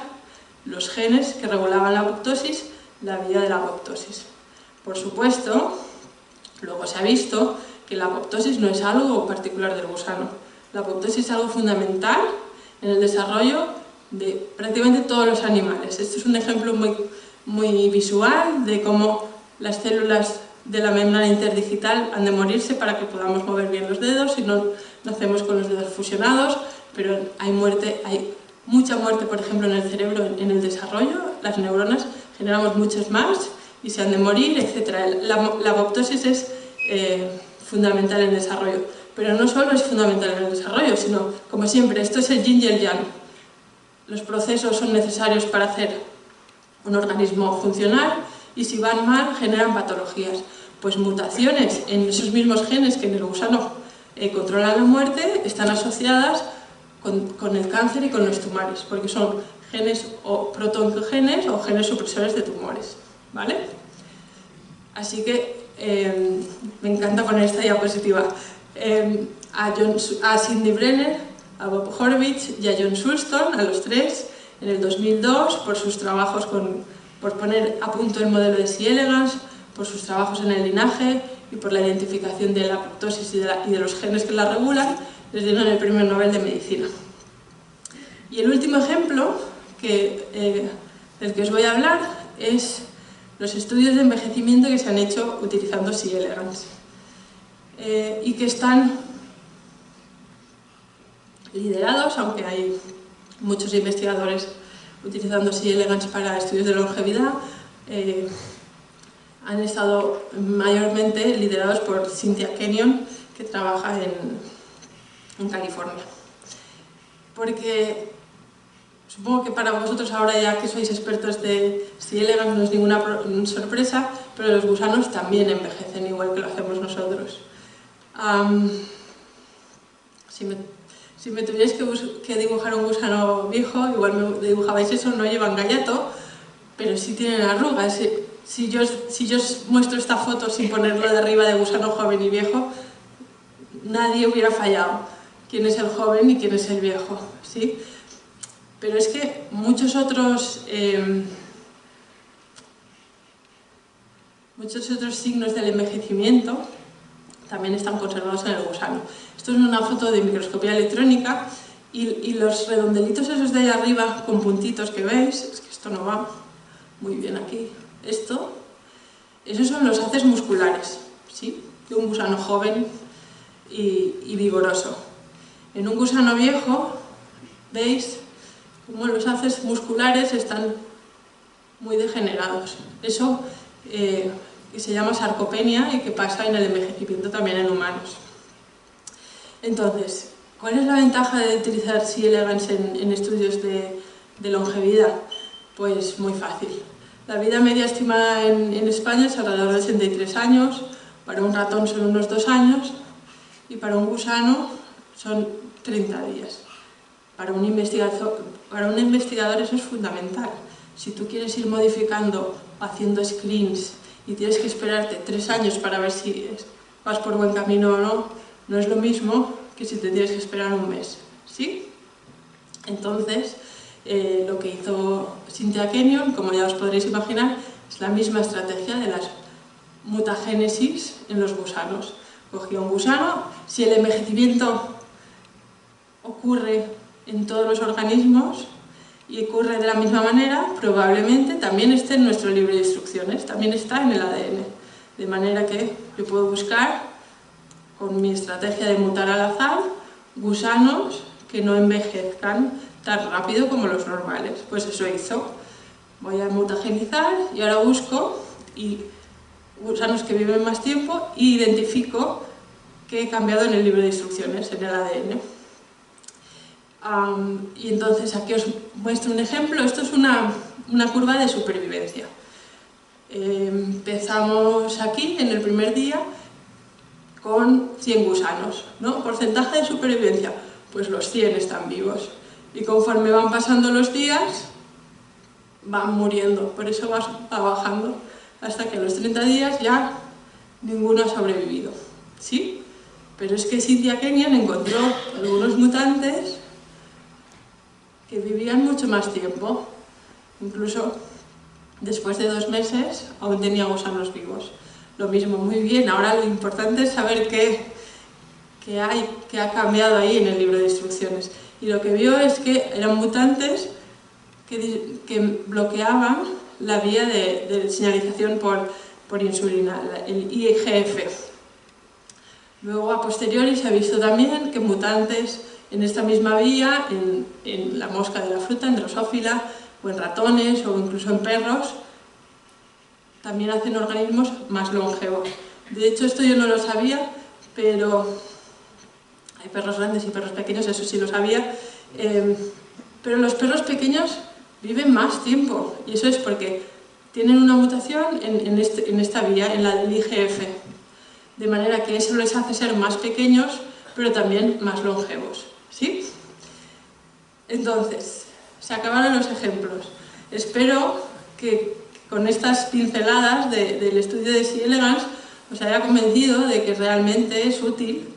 los genes que regulaban la apoptosis, la vía de la apoptosis. Por supuesto, luego se ha visto que la apoptosis no es algo particular del gusano. La apoptosis es algo fundamental en el desarrollo de prácticamente todos los animales. Este es un ejemplo muy visual de cómo las células de la membrana interdigital han de morirse para que podamos mover bien los dedos, si no nacemos con los dedos fusionados, pero hay mucha muerte, por ejemplo, en el cerebro en el desarrollo, las neuronas generamos muchas más y se han de morir, etc. La apoptosis es fundamental en el desarrollo, pero no solo es fundamental en el desarrollo, sino, como siempre, esto es el yin y el yang. Los procesos son necesarios para hacer un organismo funcional y si van mal generan patologías. Pues mutaciones en esos mismos genes que en el gusano controlan la muerte están asociadas con el cáncer y con los tumores, porque son genes o protooncogenes o genes supresores de tumores, ¿vale? Así que me encanta poner esta diapositiva. A Sidney Brenner, a Bob Horvitz y a John Shuster, a los tres, en el 2002, por sus trabajos por poner a punto el modelo de C. elegans, por sus trabajos en el linaje y por la identificación de la apoptosis y de los genes que la regulan, les dieron el Premio Nobel de Medicina. Y el último ejemplo del que os voy a hablar es los estudios de envejecimiento que se han hecho utilizando C. elegans y que están liderados, aunque hay muchos investigadores utilizando C. elegans para estudios de longevidad, han estado mayormente liderados por Cynthia Kenyon, que trabaja en California. Porque supongo que para vosotros ahora, ya que sois expertos de C. elegans, no es ninguna sorpresa, pero los gusanos también envejecen igual que lo hacemos nosotros. Si me tuvierais que dibujar un gusano viejo, igual me dibujabais eso, no llevan gallato, pero sí tienen arrugas. Si yo os muestro esta foto sin ponerlo de arriba de gusano joven y viejo, nadie hubiera fallado quién es el joven y quién es el viejo, ¿sí? Pero es que muchos otros signos del envejecimiento también están conservados en el gusano. Esto es una foto de microscopía electrónica y los redondelitos esos de ahí arriba con puntitos que veis, es que esto no va muy bien aquí, esos son los haces musculares, ¿sí? De un gusano joven y vigoroso. En un gusano viejo, veis cómo los haces musculares están muy degenerados. Eso que se llama sarcopenia y que pasa en el envejecimiento también en humanos. Entonces, ¿cuál es la ventaja de utilizar C. elegans en estudios de longevidad? Pues muy fácil. La vida media estimada en España es alrededor de 63 años, para un ratón son unos 2 años y para un gusano son 30 días. Para un investigador eso es fundamental. Si tú quieres ir modificando, haciendo screens y tienes que esperarte 3 años para ver si vas por buen camino o no, no es lo mismo que si te tienes que esperar un mes, ¿sí? Entonces, lo que hizo Cynthia Kenyon, como ya os podréis imaginar, es la misma estrategia de las mutagénesis en los gusanos. Cogió un gusano, si el envejecimiento ocurre en todos los organismos y ocurre de la misma manera, probablemente también esté en nuestro libro de instrucciones, también está en el ADN. De manera que yo puedo buscar, con mi estrategia de mutar al azar, gusanos que no envejezcan tan rápido como los normales. Pues eso hizo. Voy a mutagenizar y ahora busco gusanos que viven más tiempo e identifico que he cambiado en el libro de instrucciones, en el ADN. Y entonces aquí os muestro un ejemplo. Esto es una curva de supervivencia. Empezamos aquí en el primer día con 100 gusanos, ¿no? Porcentaje de supervivencia, pues los 100 están vivos. Y conforme van pasando los días, van muriendo, por eso va bajando, hasta que a los 30 días ya ninguno ha sobrevivido, ¿sí? Pero es que Cynthia Kenyon encontró algunos mutantes que vivían mucho más tiempo, incluso después de 2 meses aún tenía gusanos vivos. Lo mismo, muy bien, ahora lo importante es saber qué ha cambiado ahí en el libro de instrucciones. Y lo que vio es que eran mutantes que bloqueaban la vía de señalización por insulina, el IGF. Luego, a posteriori, se ha visto también que mutantes en esta misma vía, en la mosca de la fruta, en Drosophila, o en ratones, o incluso en perros, también hacen organismos más longevos. De hecho, esto yo no lo sabía, pero hay perros grandes y perros pequeños, eso sí lo sabía, pero los perros pequeños viven más tiempo, y eso es porque tienen una mutación en esta vía, en la del IGF, de manera que eso les hace ser más pequeños, pero también más longevos, ¿sí? Entonces, se acabaron los ejemplos. Espero que con estas pinceladas del estudio de C. elegans os haya convencido de que realmente es útil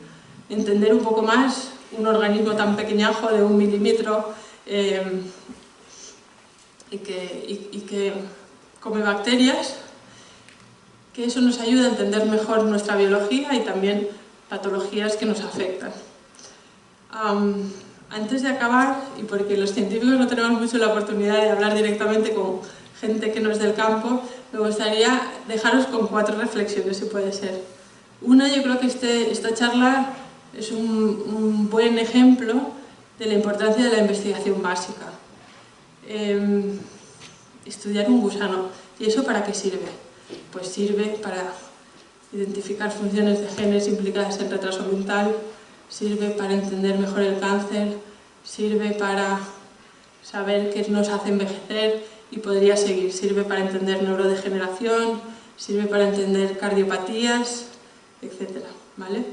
entender un poco más un organismo tan pequeñajo de 1 milímetro y que come bacterias, que eso nos ayuda a entender mejor nuestra biología y también patologías que nos afectan. Antes de acabar, y porque los científicos no tenemos mucho la oportunidad de hablar directamente con gente que no es del campo, me gustaría dejaros con 4 reflexiones, si puede ser. Una, yo creo que esta charla es un buen ejemplo de la importancia de la investigación básica. Estudiar un gusano. ¿Y eso para qué sirve? Pues sirve para identificar funciones de genes implicadas en retraso mental, sirve para entender mejor el cáncer, sirve para saber qué nos hace envejecer y podría seguir. Sirve para entender neurodegeneración, sirve para entender cardiopatías, etc. ¿Vale?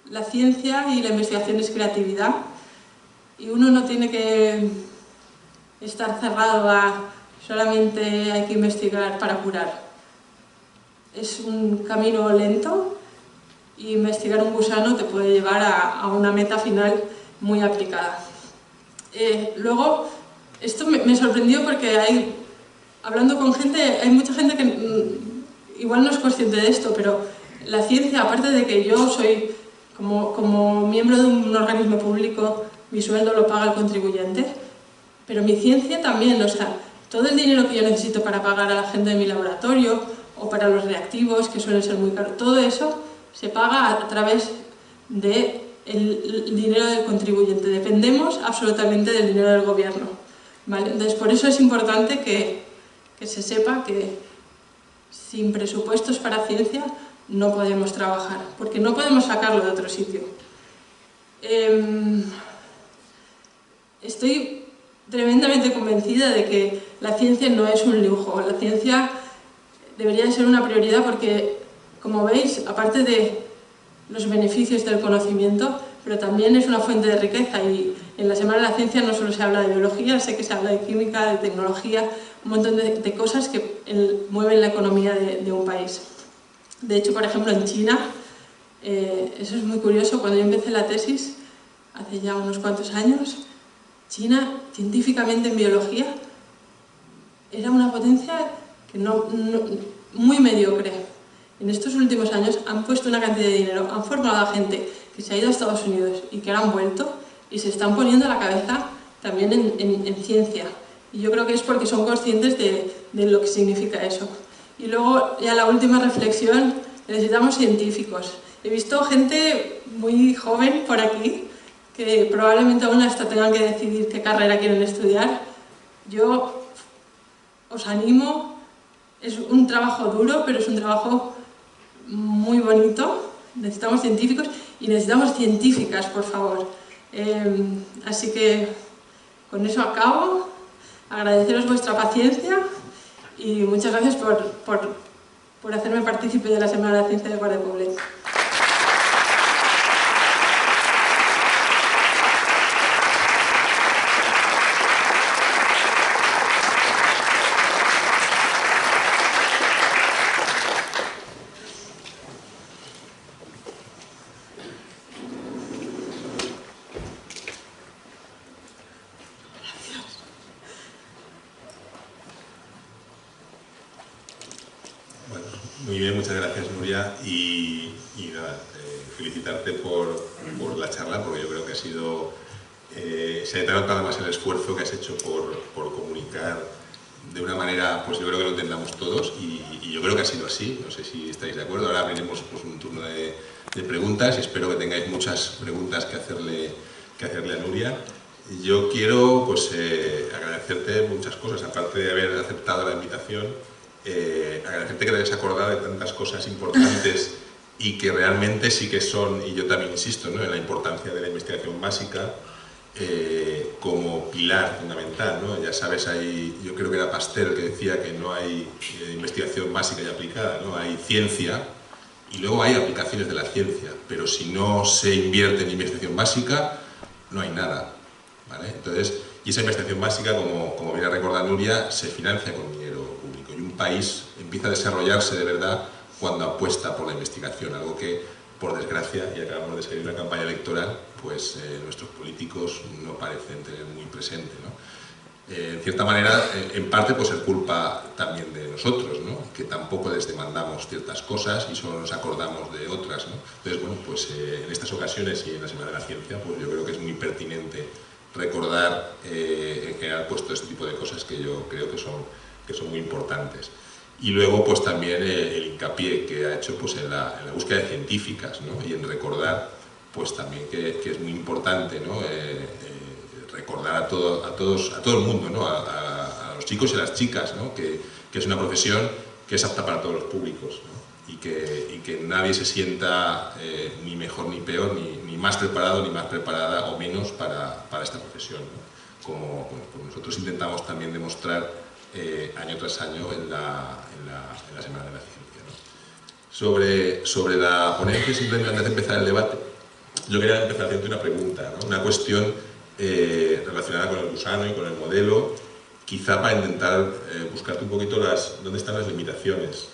La ciencia y la investigación es creatividad y uno no tiene que estar cerrado a solamente hay que investigar para curar. Es un camino lento y investigar un gusano te puede llevar a una meta final muy aplicada. Luego, esto me sorprendió porque hablando con gente, hay mucha gente que igual no es consciente de esto, pero la ciencia, aparte de que yo soy como miembro de un organismo público, mi sueldo lo paga el contribuyente, pero mi ciencia también, o sea, todo el dinero que yo necesito para pagar a la gente de mi laboratorio o para los reactivos, que suelen ser muy caros, todo eso se paga a través del dinero del contribuyente. Dependemos absolutamente del dinero del gobierno, ¿vale? Entonces, por eso es importante que se sepa que sin presupuestos para ciencia no podemos trabajar, porque no podemos sacarlo de otro sitio. Estoy tremendamente convencida de que la ciencia no es un lujo, la ciencia debería ser una prioridad porque, como veis, aparte de los beneficios del conocimiento, pero también es una fuente de riqueza, y en la Semana de la Ciencia no solo se habla de biología, sé que se habla de química, de tecnología, un montón de cosas que mueven la economía de un país. De hecho, por ejemplo, en China, eso es muy curioso, cuando yo empecé la tesis, hace ya unos cuantos años, China, científicamente en biología, era una potencia que muy mediocre. En estos últimos años han puesto una cantidad de dinero, han formado a gente que se ha ido a Estados Unidos y que ahora han vuelto y se están poniendo a la cabeza también en ciencia. Y yo creo que es porque son conscientes de lo que significa eso. Y luego, ya la última reflexión, necesitamos científicos. He visto gente muy joven por aquí, que probablemente aún hasta tengan que decidir qué carrera quieren estudiar. Yo os animo, es un trabajo duro, pero es un trabajo muy bonito. Necesitamos científicos y necesitamos científicas, por favor. Así que con eso acabo. Agradeceros vuestra paciencia y muchas gracias por hacerme partícipe de la Semana de la Ciencia de Guardia Poblet. Muy bien, muchas gracias, Nuria, y nada, felicitarte por la charla, porque yo creo que ha sido, se ha notado más el esfuerzo que has hecho por comunicar de una manera, pues yo creo que lo entendamos todos, y yo creo que ha sido así, no sé si estáis de acuerdo. Ahora abriremos pues, un turno de preguntas y espero que tengáis muchas preguntas que hacerle a Nuria. Yo quiero pues, agradecerte muchas cosas, aparte de haber aceptado la invitación. Agradecerte que te hayas acordado de tantas cosas importantes y que realmente sí que son, y yo también insisto, ¿no?, en la importancia de la investigación básica como pilar fundamental, ¿no? Ya sabes, yo creo que era Pasteur que decía que no hay investigación básica y aplicada, ¿no? Hay ciencia y luego hay aplicaciones de la ciencia, pero si no se invierte en investigación básica no hay nada, ¿vale? Entonces, y esa investigación básica, como bien ha recordado Nuria, se financia con dinero público, y un país empieza a desarrollarse de verdad cuando apuesta por la investigación, algo que, por desgracia, y acabamos de salir de una campaña electoral, pues nuestros políticos no parecen tener muy presente, ¿no? En cierta manera, en parte, pues es culpa también de nosotros, ¿no?, que tampoco les demandamos ciertas cosas y solo nos acordamos de otras, ¿no? Entonces, bueno, pues en estas ocasiones y en la Semana de la Ciencia, pues yo creo que es muy pertinente recordar en general pues, todo este tipo de cosas que yo creo que son muy importantes. Y luego pues también el hincapié que ha hecho pues, en la búsqueda de científicas, ¿no?, y en recordar pues también que es muy importante, ¿no?, recordar a todo el mundo, ¿no?, a los chicos y a las chicas, ¿no?, que es una profesión que es apta para todos los públicos, ¿no?, y que nadie se sienta ni mejor ni peor, ni más preparado ni más preparada o menos para esta profesión, ¿no? Como bueno, pues nosotros intentamos también demostrar año tras año en la Semana de la Ciencia, ¿no? Sobre la ponencia, simplemente antes de empezar el debate, yo quería empezar haciendo una pregunta, ¿no?, una cuestión relacionada con el gusano y con el modelo, quizá para intentar buscarte un poquito dónde están las limitaciones.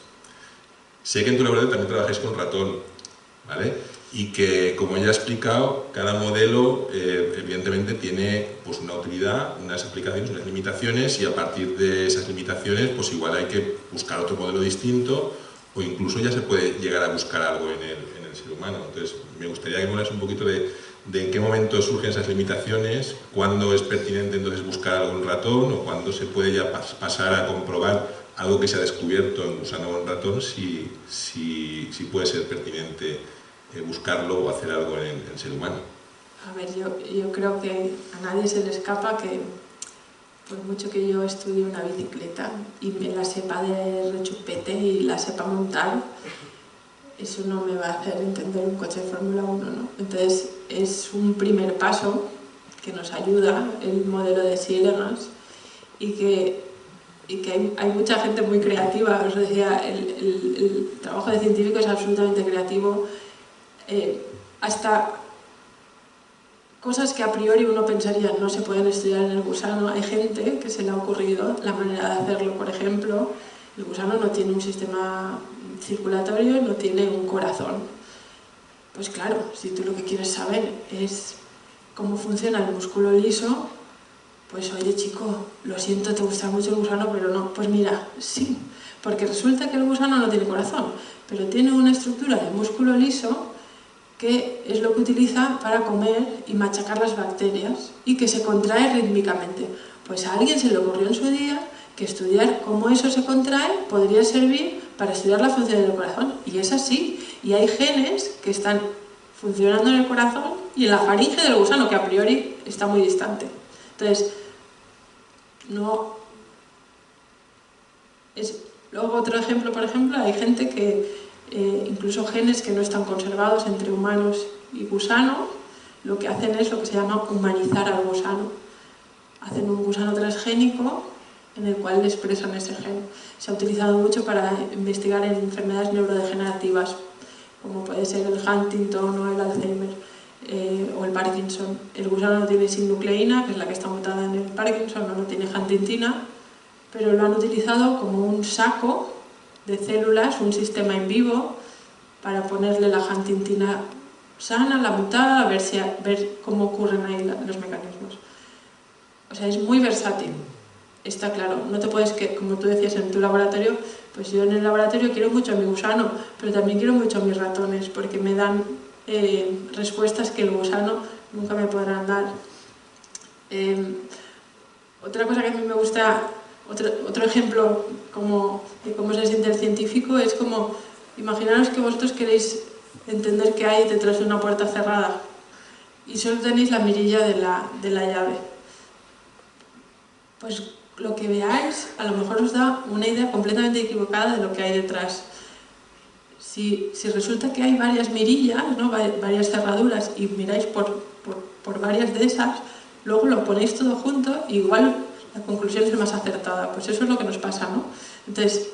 Sé que en tu laboratorio también trabajáis con ratón, ¿vale? Y que, como ya he explicado, cada modelo evidentemente tiene pues, una utilidad, unas aplicaciones, unas limitaciones, y a partir de esas limitaciones pues igual hay que buscar otro modelo distinto, o incluso ya se puede llegar a buscar algo en el ser humano. Entonces, me gustaría que me hablas un poquito de en qué momento surgen esas limitaciones, cuándo es pertinente entonces buscar algo en ratón, o cuándo se puede ya pasar a comprobar algo que se ha descubierto en gusano o en ratón, si puede ser pertinente buscarlo o hacer algo en ser humano. A ver, yo creo que a nadie se le escapa que por mucho que yo estudie una bicicleta y me la sepa de rechupete y la sepa montar, eso no me va a hacer entender un coche de Fórmula 1, ¿no? Entonces es un primer paso que nos ayuda el modelo de Sielegas y que hay mucha gente muy creativa. Os decía, el trabajo de científico es absolutamente creativo, hasta cosas que a priori uno pensaría no se pueden estudiar en el gusano. Hay gente que se le ha ocurrido la manera de hacerlo. Por ejemplo, el gusano no tiene un sistema circulatorio, no tiene un corazón. Pues claro, si tú lo que quieres saber es cómo funciona el músculo liso, pues oye chico, lo siento, te gusta mucho el gusano, pero no. Pues mira, sí, porque resulta que el gusano no tiene corazón, pero tiene una estructura de músculo liso que es lo que utiliza para comer y machacar las bacterias y que se contrae rítmicamente. Pues a alguien se le ocurrió en su día que estudiar cómo eso se contrae podría servir para estudiar la función del corazón, y es así. Y hay genes que están funcionando en el corazón y en la faringe del gusano, que a priori está muy distante. Entonces, no es... Luego otro ejemplo, por ejemplo, hay gente que incluso genes que no están conservados entre humanos y gusanos, lo que hacen es lo que se llama humanizar al gusano. Hacen un gusano transgénico en el cual le expresan ese gen. Se ha utilizado mucho para investigar en enfermedades neurodegenerativas, como puede ser el Huntington o el Alzheimer o el Parkinson. El gusano no tiene sinucleína, que es la que está mutada en el Parkinson, no tiene huntingtina, pero lo han utilizado como un saco de células, un sistema in vivo, para ponerle la huntingtina sana, la mutada, ver cómo ocurren ahí los mecanismos. O sea, es muy versátil, está claro. No te puedes, como tú decías en tu laboratorio, pues yo en el laboratorio quiero mucho a mi gusano, pero también quiero mucho a mis ratones, porque me dan respuestas que el gusano nunca me podrán dar. Otra cosa que a mí me gusta, otro ejemplo de cómo se siente el científico, es como, imaginaros que vosotros queréis entender qué hay detrás de una puerta cerrada y solo tenéis la mirilla de la llave. Pues lo que veáis a lo mejor os da una idea completamente equivocada de lo que hay detrás. Si resulta que hay varias mirillas, ¿no? Varias cerraduras, y miráis por varias de esas, luego lo ponéis todo junto y igual la conclusión es más acertada. Pues eso es lo que nos pasa, ¿no? Entonces,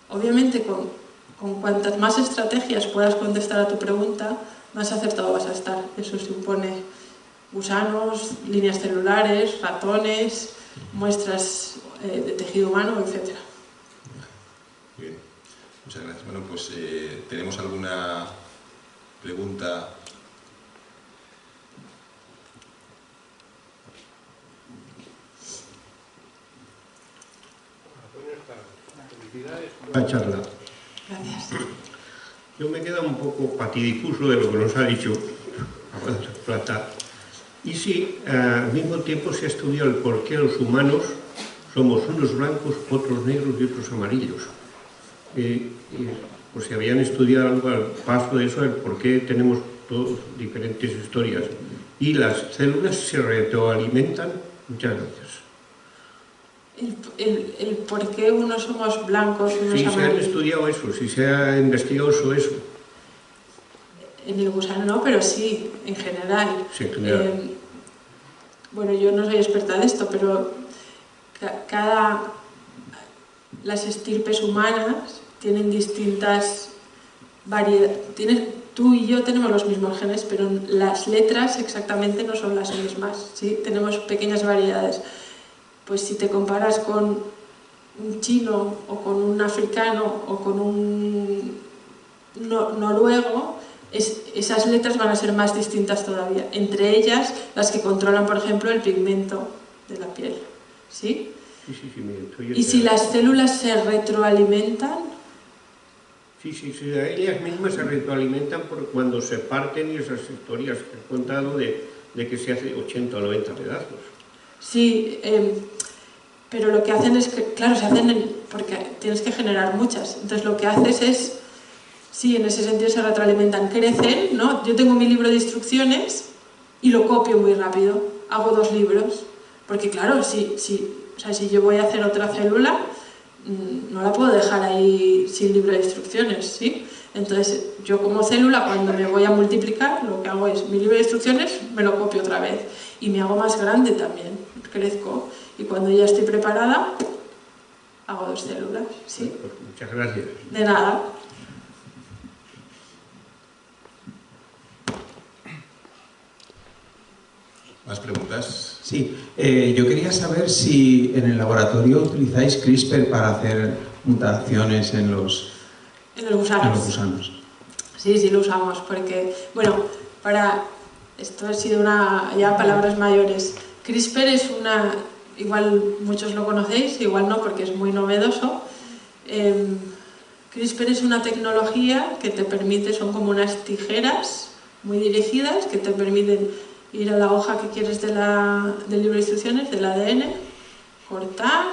obviamente con cuantas más estrategias puedas contestar a tu pregunta, más acertado vas a estar. Eso supone gusanos, líneas celulares, ratones, muestras de tejido humano, etc. Muy bien, muchas gracias. Bueno, pues ¿tenemos alguna pregunta? La charla. Gracias. Yo me queda un poco patidifuso de lo que nos ha dicho Plata. Y si al mismo tiempo se ha estudiado el por qué los humanos somos unos blancos, otros negros y otros amarillos. Pues si habían estudiado algo al paso de eso, el por qué tenemos todos diferentes historias. Y las células se retroalimentan. Muchas gracias. El por qué unos somos blancos y unos Sí, amarillos. se han estudiado eso, si se ha investigado eso. En el gusano no, pero sí, en general. Sí, en general. Bueno, yo no soy experta de esto, pero las estirpes humanas tienen distintas variedades. Tú y yo tenemos los mismos genes, pero las letras exactamente no son las mismas, ¿sí? Tenemos pequeñas variedades. Pues si te comparas con un chino o con un africano o con un noruego, esas letras van a ser más distintas todavía. Entre ellas, las que controlan, por ejemplo, el pigmento de la piel. ¿Sí? Sí, mire, ¿Y si las células se retroalimentan? Sí, ellas mismas se retroalimentan por cuando se parten, y esas historias que he contado de que se hace 80 o 90 pedazos. Sí, pero lo que hacen es que, claro, se hacen porque tienes que generar muchas. Entonces lo que haces es, sí, en ese sentido se retroalimentan, crecen, ¿no? Yo tengo mi libro de instrucciones y lo copio muy rápido, hago 2 libros. Porque claro, o sea, si yo voy a hacer otra célula, no la puedo dejar ahí sin libro de instrucciones, ¿sí? Entonces, yo como célula, cuando me voy a multiplicar, lo que hago es, mi libro de instrucciones me lo copio otra vez y me hago más grande también, crezco. Y cuando ya estoy preparada, hago 2 células, ¿sí? Pues muchas gracias. De nada. ¿Más preguntas? Sí, yo quería saber si en el laboratorio utilizáis CRISPR para hacer mutaciones en los gusanos. Sí, lo usamos, porque, bueno, esto ha sido ya palabras mayores. CRISPR es igual muchos lo conocéis, igual no, porque es muy novedoso. CRISPR es una tecnología que te permite, son como unas tijeras muy dirigidas que te permiten ir a la hoja que quieres del libro de instrucciones, del ADN, cortar,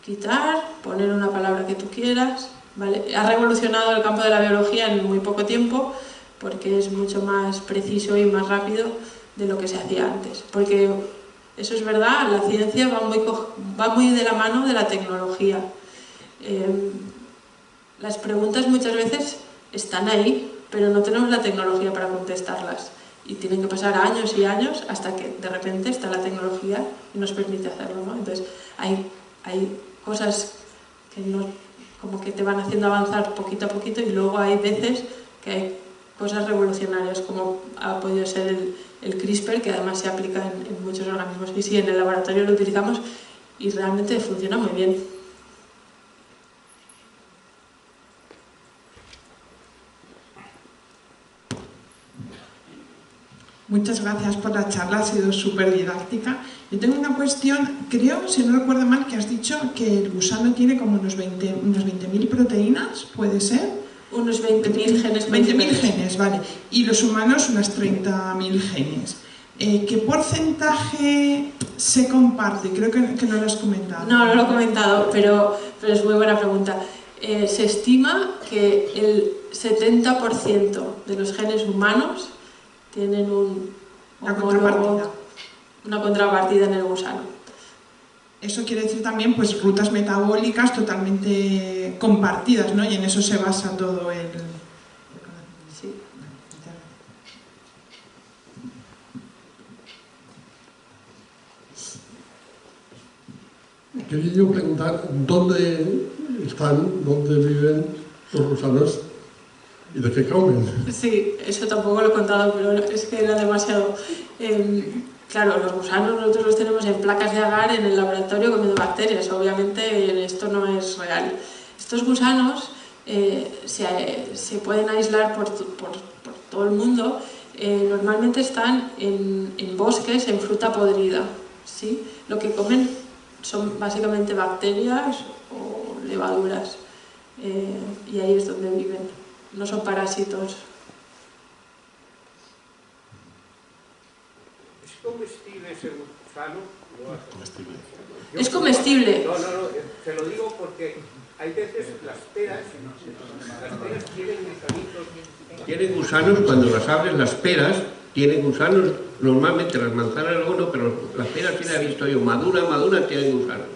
quitar, poner una palabra que tú quieras, ¿vale? Ha revolucionado el campo de la biología en muy poco tiempo porque es mucho más preciso y más rápido de lo que se hacía antes. Porque eso es verdad, la ciencia va muy de la mano de la tecnología. Las preguntas muchas veces están ahí, pero no tenemos la tecnología para contestarlas. Y tienen que pasar años y años hasta que de repente está la tecnología y nos permite hacerlo, ¿no? Entonces hay cosas que como que te van haciendo avanzar poquito a poquito, y luego hay veces que hay cosas revolucionarias, como ha podido ser el CRISPR, que además se aplica en muchos organismos. Y sí, en el laboratorio lo utilizamos y realmente funciona muy bien. Muchas gracias por la charla, ha sido súper didáctica. Yo tengo una cuestión, creo, si no recuerdo mal, que has dicho que el gusano tiene como unos 20.000 proteínas, ¿puede ser? Unos 20.000 genes. 20.000 genes, vale. Y los humanos unas 30.000 genes. ¿Qué porcentaje se comparte? Creo que no lo has comentado. No lo he comentado, pero es muy buena pregunta. Se estima que el 70% de los genes humanos tienen una contrapartida en el gusano. Eso quiere decir también pues rutas metabólicas totalmente compartidas, ¿no? Y en eso se basa todo el... Sí. Quería yo preguntar dónde viven los gusanos y de qué comen. Sí, eso tampoco lo he contado, pero es que era demasiado. Claro, los gusanos nosotros los tenemos en placas de agar en el laboratorio comiendo bacterias. Obviamente esto no es real. Estos gusanos se pueden aislar por todo el mundo. Normalmente están en bosques, en fruta podrida, ¿sí? Lo que comen son básicamente bacterias o levaduras, y ahí es donde viven. No son parásitos. ¿Es comestible ese gusano? Comestible. Es comestible. No, te lo digo porque hay veces las peras tienen gusanitos. Tienen gusanos, cuando las abres, las peras tienen gusanos, normalmente las manzanas luego no, pero las peras sí las he visto yo, maduras tienen gusanos.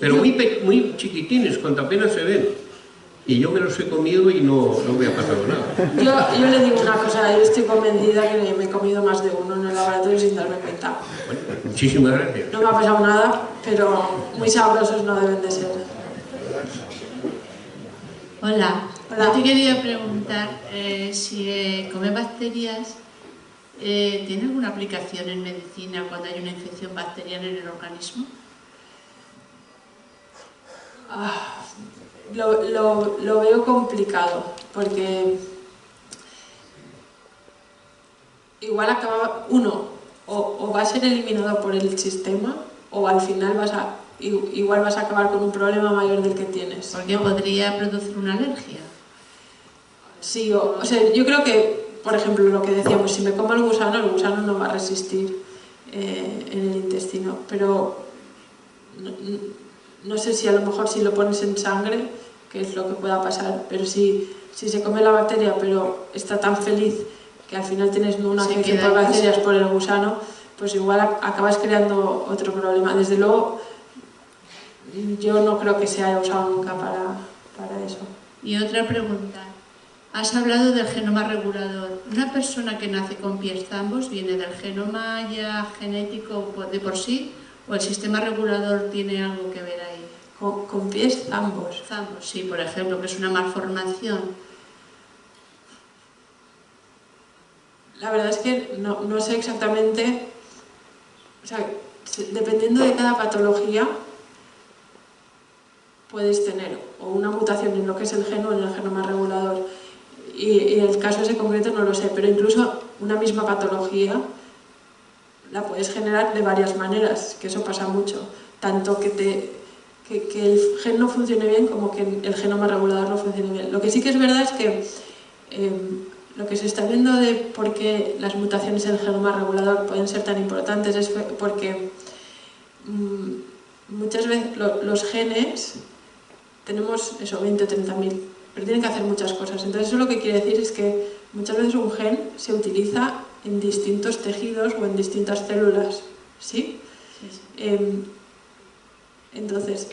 Pero muy chiquitines, cuando apenas se ven. Y yo me los he comido y no me ha pasado nada. Yo le digo una cosa, yo estoy convencida que me he comido más de uno en el laboratorio sin darme cuenta. Bueno, pues muchísimas gracias. No me ha pasado nada, pero muy sabrosos no deben de ser. Hola. Hola. Yo te quería preguntar si comer bacterias tiene alguna aplicación en medicina cuando hay una infección bacteriana en el organismo. Lo veo complicado, porque igual acaba o va a ser eliminado por el sistema, o al final igual vas a acabar con un problema mayor del que tienes. Porque podría producir una alergia. Sí, o sea, yo creo que, por ejemplo, lo que decíamos, si me como el gusano no va a resistir en el intestino, pero no sé si a lo mejor si lo pones en sangre, qué es lo que pueda pasar, pero si se come la bacteria pero está tan feliz que al final tienes una infección por bacterias por el gusano, pues igual acabas creando otro problema. Desde luego, yo no creo que se haya usado nunca para eso. Y otra pregunta. Has hablado del genoma regulador. ¿Una persona que nace con pies zambos viene del genoma ya genético de por sí o el sistema regulador tiene algo que ver ahí? ¿Con pies zambos? Zambos, sí, por ejemplo, que es una malformación. La verdad es que no sé exactamente, o sea, dependiendo de cada patología puedes tener o una mutación en lo que es el gen o en el genoma regulador. Y en el caso ese concreto no lo sé, pero incluso una misma patología la puedes generar de varias maneras, que eso pasa mucho. Tanto que el gen no funcione bien como que el genoma regulador no funcione bien. Lo que sí que es verdad es que lo que se está viendo de por qué las mutaciones en el genoma regulador pueden ser tan importantes es porque muchas veces los genes, tenemos eso, 20 o 30.000, pero tienen que hacer muchas cosas. Entonces eso lo que quiere decir es que muchas veces un gen se utiliza en distintos tejidos o en distintas células, ¿sí? Entonces,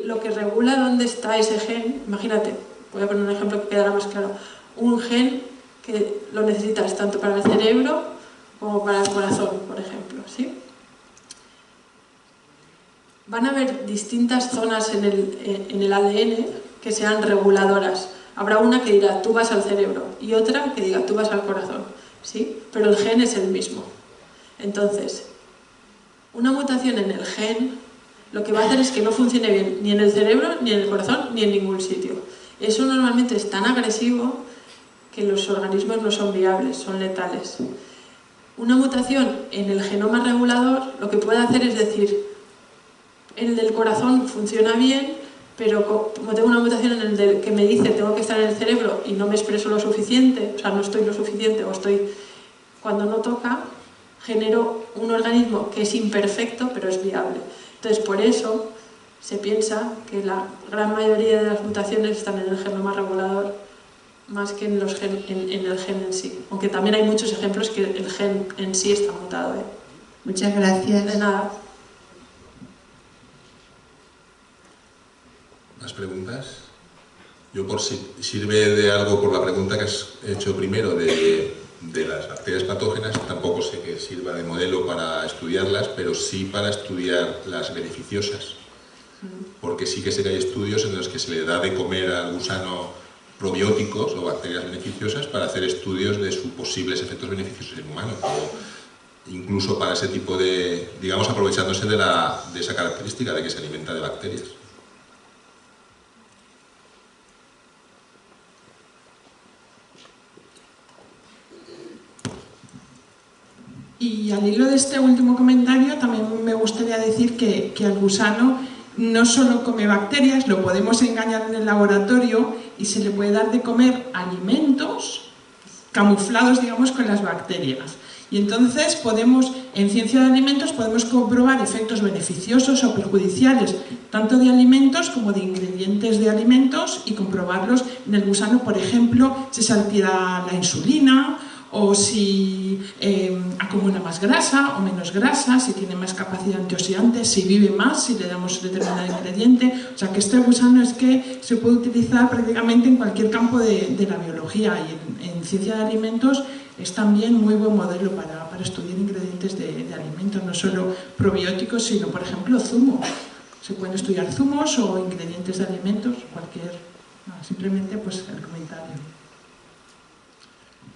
lo que regula dónde está ese gen, imagínate, voy a poner un ejemplo que quedará más claro, un gen que lo necesitas tanto para el cerebro como para el corazón, por ejemplo, ¿sí? Van a haber distintas zonas en el ADN que sean reguladoras. Habrá una que dirá, tú vas al cerebro, y otra que diga, tú vas al corazón, ¿sí? Pero el gen es el mismo. Entonces, una mutación en el gen lo que va a hacer es que no funcione bien ni en el cerebro, ni en el corazón, ni en ningún sitio. Eso normalmente es tan agresivo que los organismos no son viables, son letales. Una mutación en el genoma regulador lo que puede hacer es decir, el del corazón funciona bien, pero como tengo una mutación en el del que me dice tengo que estar en el cerebro y no me expreso lo suficiente, o sea, no estoy lo suficiente o estoy cuando no toca, genero un organismo que es imperfecto pero es viable. Entonces, por eso se piensa que la gran mayoría de las mutaciones están en el genoma regulador más que en el gen en sí. Aunque también hay muchos ejemplos que el gen en sí está mutado. Muchas gracias. De nada. ¿Más preguntas? Yo, por si sirve de algo por la pregunta que has hecho primero de las bacterias patógenas, tampoco sé que sirva de modelo para estudiarlas, pero sí para estudiar las beneficiosas. Porque sí que sé que hay estudios en los que se le da de comer al gusano probióticos o bacterias beneficiosas para hacer estudios de sus posibles efectos beneficiosos en humanos. O incluso para ese tipo de, digamos, aprovechándose de esa característica de que se alimenta de bacterias. Y al hilo de este último comentario también me gustaría decir que el gusano no solo come bacterias, lo podemos engañar en el laboratorio y se le puede dar de comer alimentos camuflados, digamos, con las bacterias. Y entonces podemos, en ciencia de alimentos, podemos comprobar efectos beneficiosos o perjudiciales, tanto de alimentos como de ingredientes de alimentos, y comprobarlos en el gusano, por ejemplo, si se altera la insulina, o si acumula más grasa o menos grasa, si tiene más capacidad antioxidante, si vive más, si le damos determinado ingrediente. O sea que este gusano es que se puede utilizar prácticamente en cualquier campo de la biología, y en ciencia de alimentos es también muy buen modelo para estudiar ingredientes de alimentos, no solo probióticos, sino por ejemplo zumos. Se pueden estudiar zumos o ingredientes de alimentos, simplemente pues el comentario.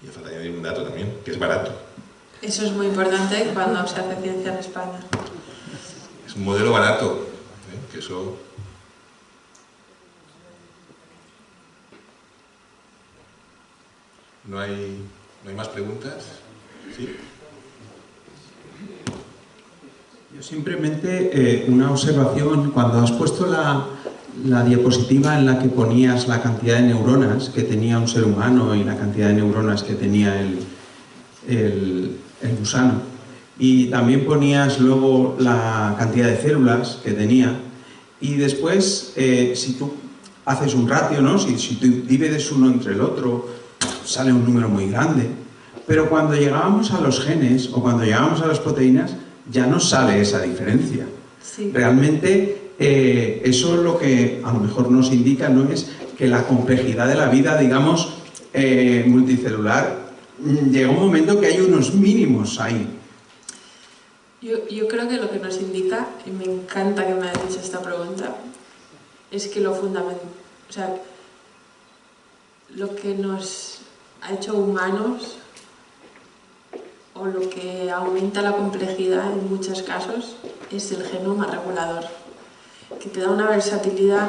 Y falta añadir un dato también, que es barato. Eso es muy importante cuando se hace ciencia en España. Es un modelo barato, que eso... ¿No hay más preguntas? ¿Sí? Yo simplemente una observación. Cuando has puesto la diapositiva en la que ponías la cantidad de neuronas que tenía un ser humano y la cantidad de neuronas que tenía el gusano, y también ponías luego la cantidad de células que tenía, y después si tú haces un ratio, ¿no? Si tú divides uno entre el otro, sale un número muy grande, pero cuando llegábamos a los genes o cuando llegábamos a las proteínas ya no sale esa diferencia. Sí. Realmente eso lo que a lo mejor nos indica no es que la complejidad de la vida, digamos, multicelular, llega un momento que hay unos mínimos ahí. Yo creo que lo que nos indica, y me encanta que me hayas hecho esta pregunta, es que lo fundamental, o sea, lo que nos ha hecho humanos o lo que aumenta la complejidad en muchos casos es el genoma regulador, que te da una versatilidad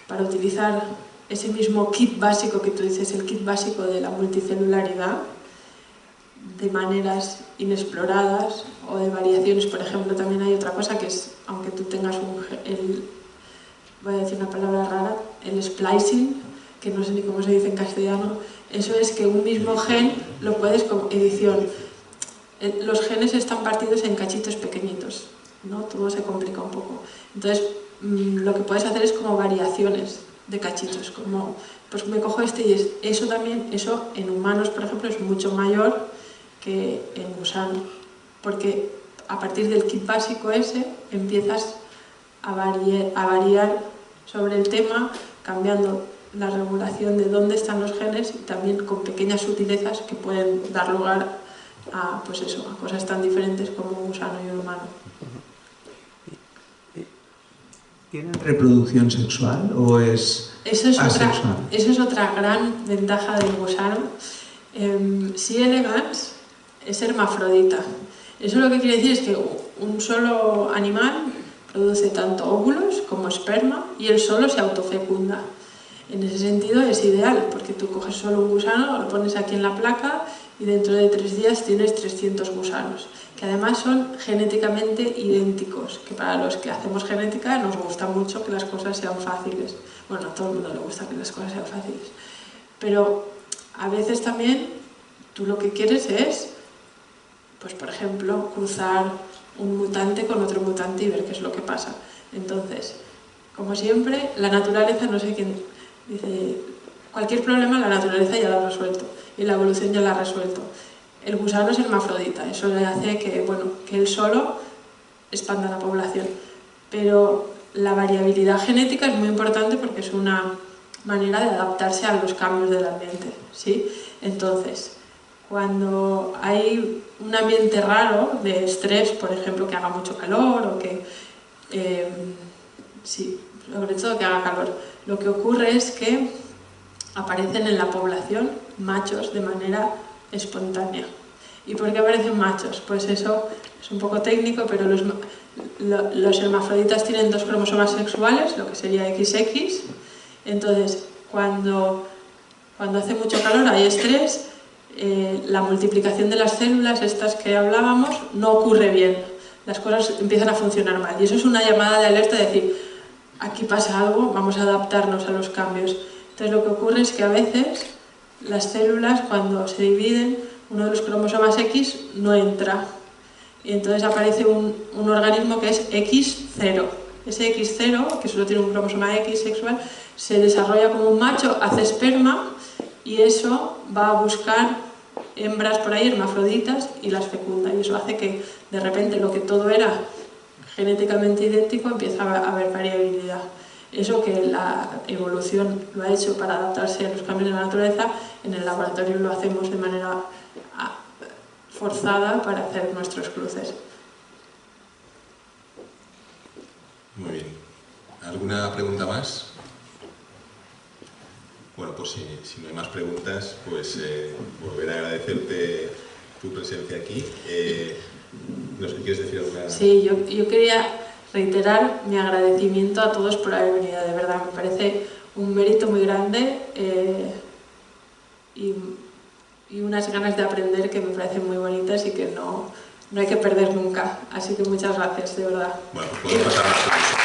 para utilizar ese mismo kit básico que tú dices, el kit básico de la multicelularidad, de maneras inexploradas o de variaciones. Por ejemplo, también hay otra cosa que es, aunque tú tengas voy a decir una palabra rara, el splicing, que no sé ni cómo se dice en castellano, eso es que un mismo gen lo puedes como edición. Los genes están partidos en cachitos pequeñitos, ¿no? Todo se complica un poco. Entonces, lo que puedes hacer es como variaciones de cachitos, como pues me cojo este y eso también, eso en humanos, por ejemplo, es mucho mayor que en gusano, porque a partir del kit básico ese empiezas a variar sobre el tema, cambiando la regulación de dónde están los genes y también con pequeñas sutilezas que pueden dar lugar a, pues eso, a cosas tan diferentes como un gusano y un humano. ¿Tienen reproducción sexual o es asexual? Eso es otra gran ventaja del gusano. C. elegans es hermafrodita. Eso lo que quiere decir es que un solo animal produce tanto óvulos como esperma y él solo se autofecunda. En ese sentido es ideal, porque tú coges solo un gusano, lo pones aquí en la placa y dentro de 3 días tienes 300 gusanos, que además son genéticamente idénticos, que para los que hacemos genética nos gusta mucho que las cosas sean fáciles. Bueno, a todo el mundo le gusta que las cosas sean fáciles, pero a veces también tú lo que quieres es, pues por ejemplo, cruzar un mutante con otro mutante y ver qué es lo que pasa. Entonces, como siempre, la naturaleza, no sé quién dice, cualquier problema la naturaleza ya lo ha resuelto y la evolución ya la ha resuelto. El gusano es hermafrodita, eso le hace que, bueno, que él solo expanda la población. Pero la variabilidad genética es muy importante porque es una manera de adaptarse a los cambios del ambiente, ¿sí? Entonces, cuando hay un ambiente raro de estrés, por ejemplo, que haga mucho calor o que... sí, sobre todo que haga calor. Lo que ocurre es que aparecen en la población machos de manera espontánea. ¿Y por qué aparecen machos? Pues eso es un poco técnico, pero los hermafroditas tienen 2 cromosomas sexuales, lo que sería XX. Entonces, cuando hace mucho calor, hay estrés, la multiplicación de las células, estas que hablábamos, no ocurre bien. Las cosas empiezan a funcionar mal. Y eso es una llamada de alerta de decir, aquí pasa algo, vamos a adaptarnos a los cambios. Entonces lo que ocurre es que a veces las células, cuando se dividen, uno de los cromosomas X no entra. Y entonces aparece un organismo que es X0. Ese X0, que solo tiene un cromosoma X sexual, se desarrolla como un macho, hace esperma y eso va a buscar hembras por ahí, hermafroditas, y las fecunda. Y eso hace que de repente lo que todo era genéticamente idéntico empieza a haber variabilidad. Eso que la evolución lo ha hecho para adaptarse a los cambios de la naturaleza, en el laboratorio lo hacemos de manera forzada para hacer nuestros cruces. Muy bien. ¿Alguna pregunta más? Bueno, pues si no hay más preguntas, pues volver a agradecerte tu presencia aquí. No sé, ¿quieres decir alguna? Sí, yo quería reiterar mi agradecimiento a todos por haber venido, de verdad, me parece un mérito muy grande y unas ganas de aprender que me parecen muy bonitas y que no hay que perder nunca. Así que muchas gracias, de verdad. Bueno, pues podemos pasar a la